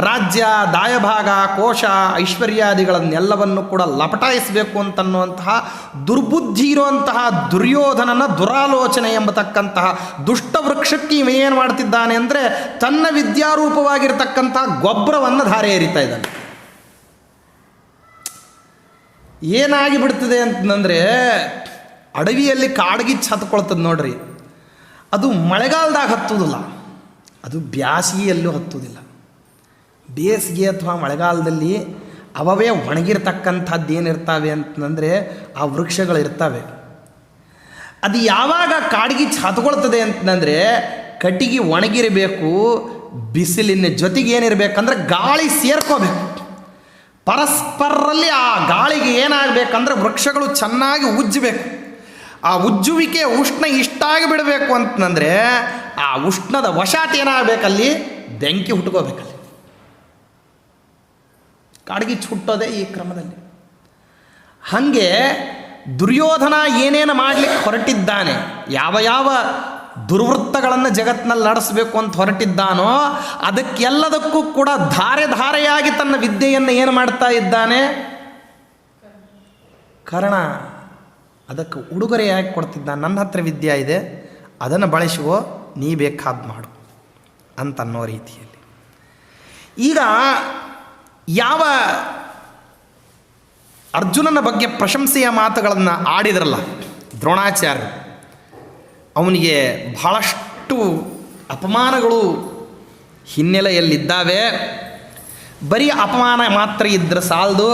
ರಾಜ್ಯ ದಾಯಭಾಗ ಕೋಶ ಐಶ್ವರ್ಯಾದಿಗಳನ್ನೆಲ್ಲವನ್ನು ಕೂಡ ಲಪಟಾಯಿಸಬೇಕು ಅಂತನ್ನುವಂತಹ ದುರ್ಬುದ್ಧಿ ಇರುವಂತಹ ದುರ್ಯೋಧನನ ದುರಾಲೋಚನೆ ಎಂಬತಕ್ಕಂತಹ ದುಷ್ಟ ವೃಕ್ಷಕ್ಕೆ ಇವೇನು ಮಾಡ್ತಿದ್ದಾನೆ ಅಂದರೆ ತನ್ನ ವಿದ್ಯಾರೂಪವಾಗಿರ್ತಕ್ಕಂತಹ ಗೊಬ್ಬರವನ್ನು ಧಾರೆ ಎರಿತಾ ಇದ್ದಾನೆ. ಏನಾಗಿ ಬಿಡ್ತದೆ ಅಂತಂದರೆ ಅಡವಿಯಲ್ಲಿ ಕಾಡ್ಗಿಚ್ಚು ಹತ್ಕೊಳ್ತದೆ ನೋಡ್ರಿ, ಅದು ಮಳೆಗಾಲದಾಗ ಹತ್ತುವುದಿಲ್ಲ, ಅದು ಬ್ಯಾಸಿಗೆಯಲ್ಲೂ ಹತ್ತುವುದಿಲ್ಲ. ಬೇಸಿಗೆ ಅಥವಾ ಮಳೆಗಾಲದಲ್ಲಿ ಅವವೇ ಒಣಗಿರ್ತಕ್ಕಂಥದ್ದು ಏನಿರ್ತಾವೆ ಅಂತಂದರೆ ಆ ವೃಕ್ಷಗಳಿರ್ತವೆ. ಅದು ಯಾವಾಗ ಕಾಡ್ಗಿಚ್ಚು ಹತ್ಕೊಳ್ತದೆ ಅಂತಂದರೆ ಕಟ್ಟಿಗೆ ಒಣಗಿರಬೇಕು, ಬಿಸಿಲಿನ ಜೊತೆಗೆ ಏನಿರಬೇಕಂದ್ರೆ ಗಾಳಿ ಸೇರ್ಕೋಬೇಕು. ಪರಸ್ಪರರಲ್ಲಿ ಆ ಗಾಳಿಗೆ ಏನಾಗಬೇಕಂದ್ರೆ ವೃಕ್ಷಗಳು ಚೆನ್ನಾಗಿ ಉಜ್ಜಬೇಕು. ಆ ಉಜ್ಜುವಿಕೆ ಉಷ್ಣ ಇಷ್ಟಾಗಿ ಬಿಡಬೇಕು ಅಂತಂದರೆ ಆ ಉಷ್ಣದ ವಶಾತ್ ಏನಾಗಬೇಕಲ್ಲಿ ಬೆಂಕಿ ಹುಟ್ಕೋಬೇಕಲ್ಲಿ. ಕಾಡ್ಗಿಚ್ಚು ಹುಟ್ಟೋದೇ ಈ ಕ್ರಮದಲ್ಲಿ. ಹಾಗೆ ದುರ್ಯೋಧನ ಏನೇನು ಮಾಡಲಿಕ್ಕೆ ಹೊರಟಿದ್ದಾನೆ, ಯಾವ ಯಾವ ದುರ್ವೃತ್ತಗಳನ್ನು ಜಗತ್ತಿನಲ್ಲಿ ನಡೆಸಬೇಕು ಅಂತ ಹೊರಟಿದ್ದಾನೋ ಅದಕ್ಕೆಲ್ಲದಕ್ಕೂ ಕೂಡ ಧಾರೆ ಧಾರೆಯಾಗಿ ತನ್ನ ವಿದ್ಯೆಯನ್ನು ಏನು ಮಾಡ್ತಾ ಇದ್ದಾನೆ, ಕರ್ಣ ಅದಕ್ಕೆ ಉಡುಗೊರೆಯಾಗಿ ಕೊಡ್ತಿದ್ದಾನೆ. ನನ್ನ ಹತ್ರ ವಿದ್ಯೆ ಇದೆ, ಅದನ್ನು ಬಳಸುವೋ, ನೀ ಬೇಕಾದ ಮಾಡು ಅಂತನ್ನೋ ರೀತಿಯಲ್ಲಿ. ಈಗ ಯಾವ ಅರ್ಜುನನ ಬಗ್ಗೆ ಪ್ರಶಂಸೆಯ ಮಾತುಗಳನ್ನು ಆಡಿದ್ರಲ್ಲ ದ್ರೋಣಾಚಾರ್ಯರು, ಅವನಿಗೆ ಬಹಳಷ್ಟು ಅಪಮಾನಗಳು ಹಿನ್ನೆಲೆಯಲ್ಲಿದ್ದಾವೆ. ಬರೀ ಅಪಮಾನ ಮಾತ್ರ ಇದ್ದರೆ ಸಾಲದು,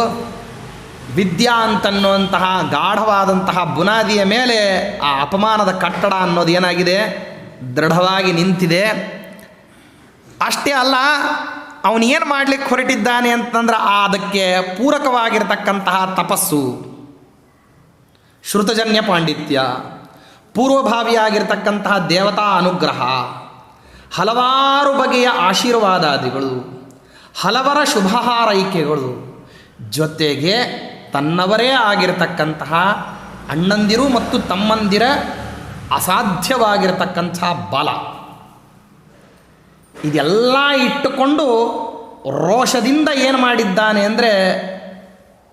ವಿದ್ಯಾ ಅಂತನ್ನುವಂತಹ ಗಾಢವಾದಂತಹ ಬುನಾದಿಯ ಮೇಲೆ ಆ ಅಪಮಾನದ ಕಟ್ಟಡ ಅನ್ನೋದು ಏನಾಗಿದೆ, ದೃಢವಾಗಿ ನಿಂತಿದೆ. ಅಷ್ಟೇ ಅಲ್ಲ, ಅವನು ಏನು ಮಾಡಲಿಕ್ಕೆ ಹೊರಟಿದ್ದಾನೆ ಅಂತಂದ್ರೆ ಅದಕ್ಕೆ ಪೂರಕವಾಗಿರ್ತಕ್ಕಂತಹ ತಪಸ್ಸು, ಶ್ರುತಜನ್ಯ ಪಾಂಡಿತ್ಯ, ಪೂರ್ವಭಾವಿಯಾಗಿರ್ತಕ್ಕಂತಹ ದೇವತಾ ಅನುಗ್ರಹ, ಹಲವಾರು ಬಗೆಯ ಆಶೀರ್ವಾದಾದಿಗಳು, ಹಲವರ ಶುಭ ಹಾರೈಕೆಗಳು, ಜೊತೆಗೆ ತನ್ನವರೇ ಆಗಿರತಕ್ಕಂತಹ ಅಣ್ಣಂದಿರು ಮತ್ತು ತಮ್ಮಂದಿರ ಅಸಾಧ್ಯವಾಗಿರತಕ್ಕಂಥ ಬಲ, ಇದೆಲ್ಲ ಇಟ್ಟುಕೊಂಡು ರೋಷದಿಂದ ಏನು ಮಾಡಿದ್ದಾನೆ ಅಂದರೆ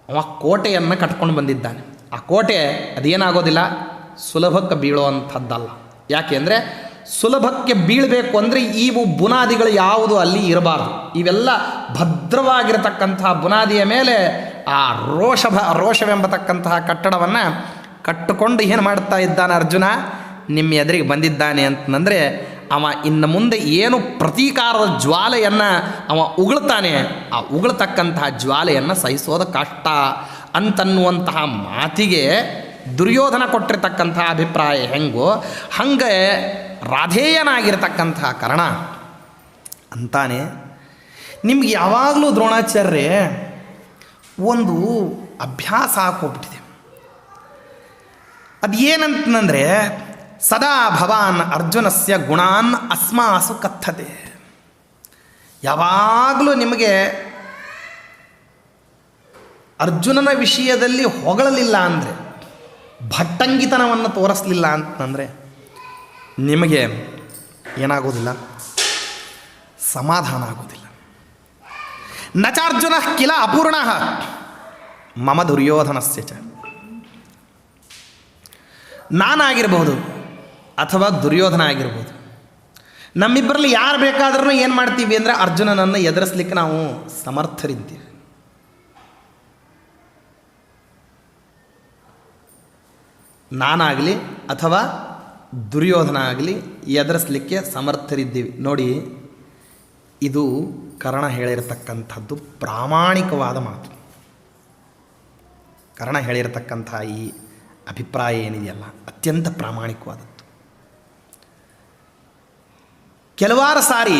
ಅವ ಕೋಟೆಯನ್ನು ಕಟ್ಕೊಂಡು ಬಂದಿದ್ದಾನೆ. ಆ ಕೋಟೆ ಅದೇನಾಗೋದಿಲ್ಲ, ಸುಲಭಕ್ಕೆ ಬೀಳುವಂಥದ್ದಲ್ಲ. ಯಾಕೆ ಅಂದರೆ ಸುಲಭಕ್ಕೆ ಬೀಳಬೇಕು ಅಂದರೆ ಇವು ಬುನಾದಿಗಳು ಯಾವುದು ಅಲ್ಲಿ ಇರಬಾರ್ದು. ಇವೆಲ್ಲ ಭದ್ರವಾಗಿರತಕ್ಕಂತಹ ಬುನಾದಿಯ ಮೇಲೆ ಆ ರೋಷವೆಂಬತಕ್ಕಂತಹ ಕಟ್ಟಡವನ್ನು ಕಟ್ಟಿಕೊಂಡು ಏನು ಮಾಡ್ತಾ ಇದ್ದಾನೆ ಅರ್ಜುನ, ನಿಮ್ಮ ಎದುರಿಗೆ ಬಂದಿದ್ದಾನೆ ಅಂತಂದರೆ ಅವ ಇನ್ನು ಮುಂದೆ ಏನು ಪ್ರತೀಕಾರದ ಜ್ವಾಲೆಯನ್ನು ಅವ ಉಗುಳ್ತಾನೆ, ಆ ಉಗುಳ್ತಕ್ಕಂತಹ ಜ್ವಾಲೆಯನ್ನು ಸಹಿಸೋದು ಕಷ್ಟ ಅಂತನ್ನುವಂತಹ ಮಾತಿಗೆ ದುರ್ಯೋಧನ ಕೊಟ್ಟಿರ್ತಕ್ಕಂಥ ಅಭಿಪ್ರಾಯ ಹೆಂಗೋ ಹಂಗೆ ರಾಧೇಯನಾಗಿರ್ತಕ್ಕಂತಹ ಕರ್ಣ ಅಂತಾನೆ. ನಿಮ್ಗೆ ಯಾವಾಗಲೂ ದ್ರೋಣಾಚಾರ್ಯ ಒಂದು ಅಭ್ಯಾಸ ಹಾಕೋಗ್ಬಿಟ್ಟಿದೆ. ಅದೇನಂತಂದರೆ ಸದಾ ಭವಾನ್ ಅರ್ಜುನಸ್ಯ ಗುಣಾನ್ ಅಸ್ಮಾಸು ಕಥತೆ. ಯಾವಾಗಲೂ ನಿಮಗೆ ಅರ್ಜುನನ ವಿಷಯದಲ್ಲಿ ಹೊಗಳಲಿಲ್ಲ ಅಂದರೆ, ಭಟ್ಟಂಗಿತನವನ್ನು ತೋರಿಸಲಿಲ್ಲ ಅಂತಂದರೆ ನಿಮಗೆ ಏನಾಗೋದಿಲ್ಲ, ಸಮಾಧಾನ ಆಗೋದಿಲ್ಲ. ನಚಾರ್ಜುನ ಕಿಲ ಅಪೂರ್ಣ ಮಮ ದುರ್ಯೋಧನಸ್ಯ ಚ. ನಾನಾಗಿರ್ಬೋದು ಅಥವಾ ದುರ್ಯೋಧನ ಆಗಿರ್ಬೋದು, ನಮ್ಮಿಬ್ಬರಲ್ಲಿ ಯಾರು ಬೇಕಾದ್ರೂ ಏನು ಮಾಡ್ತೀವಿ ಅಂದರೆ ಅರ್ಜುನನನ್ನು ಎದುರಿಸ್ಲಿಕ್ಕೆ ನಾವು ಸಮರ್ಥರಿದ್ದೀವಿ. ನಾನಾಗಲಿ ಅಥವಾ ದುರ್ಯೋಧನ ಆಗಲಿ ಎದುರಿಸಲಿಕ್ಕೆ ಸಮರ್ಥರಿದ್ದೀವಿ. ನೋಡಿ, ಇದು ಕರ್ಣ ಹೇಳಿರತಕ್ಕಂಥದ್ದು ಪ್ರಾಮಾಣಿಕವಾದ ಮಾತು. ಕರ್ಣ ಹೇಳಿರತಕ್ಕಂಥ ಈ ಅಭಿಪ್ರಾಯ ಏನಿದೆಯಲ್ಲ ಅತ್ಯಂತ ಪ್ರಾಮಾಣಿಕವಾದದ್ದು. ಕೆಲವಾರು ಸಾರಿ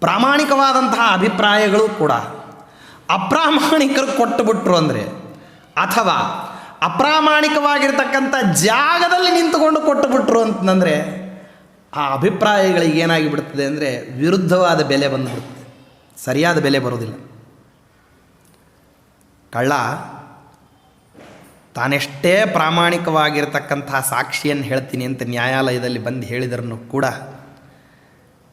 ಪ್ರಾಮಾಣಿಕವಾದಂತಹ ಅಭಿಪ್ರಾಯಗಳು ಕೂಡ ಅಪ್ರಾಮಾಣಿಕರು ಕೊಟ್ಟುಬಿಟ್ರು ಅಂದರೆ, ಅಥವಾ ಅಪ್ರಾಮಾಣಿಕವಾಗಿರ್ತಕ್ಕಂಥ ಜಾಗದಲ್ಲಿ ನಿಂತುಕೊಂಡು ಕೊಟ್ಟುಬಿಟ್ರು ಅಂತಂದರೆ ಆ ಅಭಿಪ್ರಾಯಗಳಿಗೆ ಏನಾಗಿ ಬಿಡುತ್ತದೆ ಅಂದರೆ ವಿರುದ್ಧವಾದ ಬೆಲೆ ಬಂದುಬಿಡುತ್ತದೆ, ಸರಿಯಾದ ಬೆಲೆ ಬರೋದಿಲ್ಲ. ಕಳ್ಳ ತಾನೆಷ್ಟೇ ಪ್ರಾಮಾಣಿಕವಾಗಿರ್ತಕ್ಕಂತಹ ಸಾಕ್ಷಿಯನ್ನು ಹೇಳ್ತೀನಿ ಅಂತ ನ್ಯಾಯಾಲಯದಲ್ಲಿ ಬಂದು ಹೇಳಿದರೂ ಕೂಡ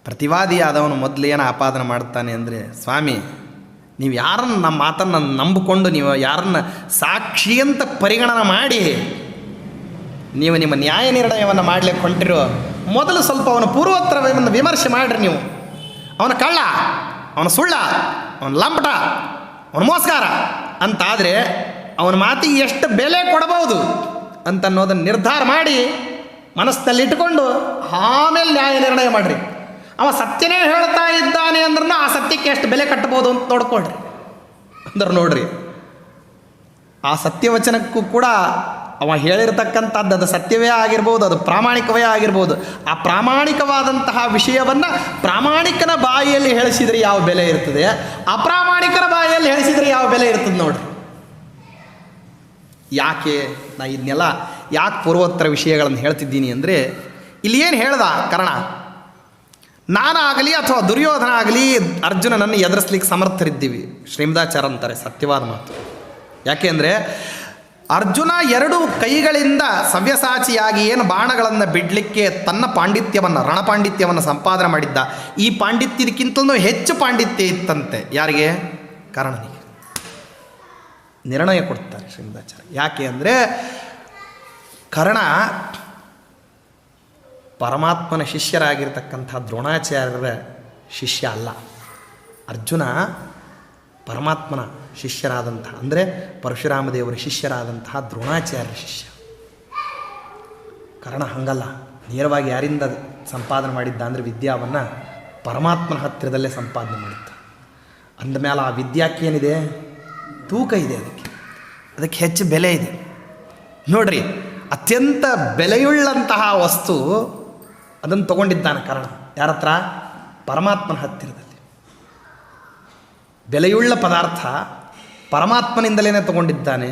ಪ್ರತಿವಾದಿಯಾದವನು ಮೊದಲೇನು ಆಪಾದನೆ ಮಾಡ್ತಾನೆ ಅಂದರೆ, ಸ್ವಾಮಿ ನೀವು ಯಾರನ್ನು ನಮ್ಮ ಮಾತನ್ನು ನಂಬಿಕೊಂಡು ನೀವು ಯಾರನ್ನು ಸಾಕ್ಷಿ ಅಂತ ಪರಿಗಣನೆ ಮಾಡಿ ನೀವು ನಿಮ್ಮ ನ್ಯಾಯ ನಿರ್ಣಯವನ್ನು ಮಾಡಲಿಕ್ಕೆ ಹೊಂಟಿರೋ, ಮೊದಲು ಸ್ವಲ್ಪ ಅವನ ಪೂರ್ವೋತ್ತರವನ್ನು ವಿಮರ್ಶೆ ಮಾಡಿರಿ. ನೀವು ಅವನ ಕಳ್ಳ, ಅವನ ಸುಳ್ಳ, ಅವನ ಲಂಪಟ, ಅವನ ಮೋಸಗಾರ ಅಂತಾದರೆ ಅವನ ಮಾತಿಗೆ ಎಷ್ಟು ಬೆಲೆ ಕೊಡಬಹುದು ಅಂತನ್ನೋದನ್ನು ನಿರ್ಧಾರ ಮಾಡಿ ಮನಸ್ಸಿನಲ್ಲಿ ಇಟ್ಟುಕೊಂಡು ಆಮೇಲೆ ನ್ಯಾಯ ನಿರ್ಣಯ ಮಾಡಿರಿ. ಅವ ಸತ್ಯನೇ ಹೇಳ್ತಾ ಇದ್ದಾನೆ ಅಂದ್ರೂ ಆ ಸತ್ಯಕ್ಕೆ ಎಷ್ಟು ಬೆಲೆ ಕಟ್ಟಬೋದು ಅಂತ ನೋಡ್ಕೊಳ್ರಿ. ಅಂದ್ರೆ ನೋಡ್ರಿ, ಆ ಸತ್ಯವಚನಕ್ಕೂ ಕೂಡ ಅವ ಹೇಳಿರ್ತಕ್ಕಂಥದ್ದು ಅದು ಸತ್ಯವೇ ಆಗಿರ್ಬೋದು, ಅದು ಪ್ರಾಮಾಣಿಕವೇ ಆಗಿರ್ಬೋದು. ಆ ಪ್ರಾಮಾಣಿಕವಾದಂತಹ ವಿಷಯವನ್ನು ಪ್ರಾಮಾಣಿಕನ ಬಾಯಿಯಲ್ಲಿ ಹೇಳಿಸಿದರೆ ಯಾವ ಬೆಲೆ ಇರ್ತದೆ, ಅಪ್ರಾಮಾಣಿಕನ ಬಾಯಿಯಲ್ಲಿ ಹೇಳಿಸಿದರೆ ಯಾವ ಬೆಲೆ ಇರ್ತದೆ ನೋಡ್ರಿ. ಯಾಕೆ ನಾ ಇದನ್ನೆಲ್ಲ ಯಾಕೆ ಪೂರ್ವೋತ್ತರ ವಿಷಯಗಳನ್ನು ಹೇಳ್ತಿದ್ದೀನಿ ಅಂದರೆ, ಇಲ್ಲಿ ಏನು ಹೇಳ್ದ ಕರ್ಣ, ನಾನಾಗಲಿ ಅಥವಾ ದುರ್ಯೋಧನ ಆಗಲಿ ಅರ್ಜುನನನ್ನು ಎದುರಿಸ್ಲಿಕ್ಕೆ ಸಮರ್ಥರಿದ್ದೀವಿ. ಶ್ರೀಮದಾಚಾರ್ಯ ಅಂತಾರೆ ಸತ್ಯವಾದ ಮಾತು. ಯಾಕೆ ಅಂದರೆ ಅರ್ಜುನ 2 ಕೈಗಳಿಂದ ಸವ್ಯಸಾಚಿಯಾಗಿ ಏನು ಬಾಣಗಳನ್ನು ಬಿಡಲಿಕ್ಕೆ ತನ್ನ ಪಾಂಡಿತ್ಯವನ್ನು, ರಣಪಾಂಡಿತ್ಯವನ್ನು ಸಂಪಾದನೆ ಮಾಡಿದ್ದ. ಈ ಪಾಂಡಿತ್ಯಕ್ಕಿಂತಲೂ ಹೆಚ್ಚು ಪಾಂಡಿತ್ಯ ಇತ್ತಂತೆ ಯಾರಿಗೆ? ಕರ್ಣನಿಗೆ. ನಿರ್ಣಯ ಕೊಡ್ತಾರೆ ಶ್ರೀಮದಾಚಾರ್ಯ. ಯಾಕೆ ಅಂದರೆ ಕರ್ಣ ಪರಮಾತ್ಮನ ಶಿಷ್ಯರಾಗಿರ್ತಕ್ಕಂಥ ದ್ರೋಣಾಚಾರ್ಯರ ಶಿಷ್ಯ ಅಲ್ಲ. ಅರ್ಜುನ ಪರಮಾತ್ಮನ ಶಿಷ್ಯರಾದಂತಹ, ಅಂದರೆ ಪರಶುರಾಮ ದೇವರ ಶಿಷ್ಯರಾದಂತಹ ದ್ರೋಣಾಚಾರ್ಯರ ಶಿಷ್ಯ. ಕರ್ಣ ಹಂಗಲ್ಲ, ನೇರವಾಗಿ ಯಾರಿಂದ ಸಂಪಾದನೆ ಮಾಡಿದ್ದ ಅಂದರೆ ವಿದ್ಯಾವನ್ನು ಪರಮಾತ್ಮನ ಹತ್ತಿರದಲ್ಲೇ ಸಂಪಾದನೆ ಮಾಡಿದ್ದ. ಅಂದಮೇಲೆ ಆ ವಿದ್ಯಾಕ್ಕೇನಿದೆ? ತೂಕ ಇದೆ, ಅದಕ್ಕೆ ಹೆಚ್ಚು ಬೆಲೆ ಇದೆ. ನೋಡ್ರಿ, ಅತ್ಯಂತ ಬೆಲೆಯುಳ್ಳಂತಹ ವಸ್ತು ಅದನ್ನು ತಗೊಂಡಿದ್ದಾನೆ ಕರ್ಣ. ಯಾರ ಹತ್ರ? ಪರಮಾತ್ಮನ ಹತ್ತಿರದಲ್ಲಿ. ಬೆಲೆಯುಳ್ಳ ಪದಾರ್ಥ ಪರಮಾತ್ಮನಿಂದಲೇ ತಗೊಂಡಿದ್ದಾನೆ.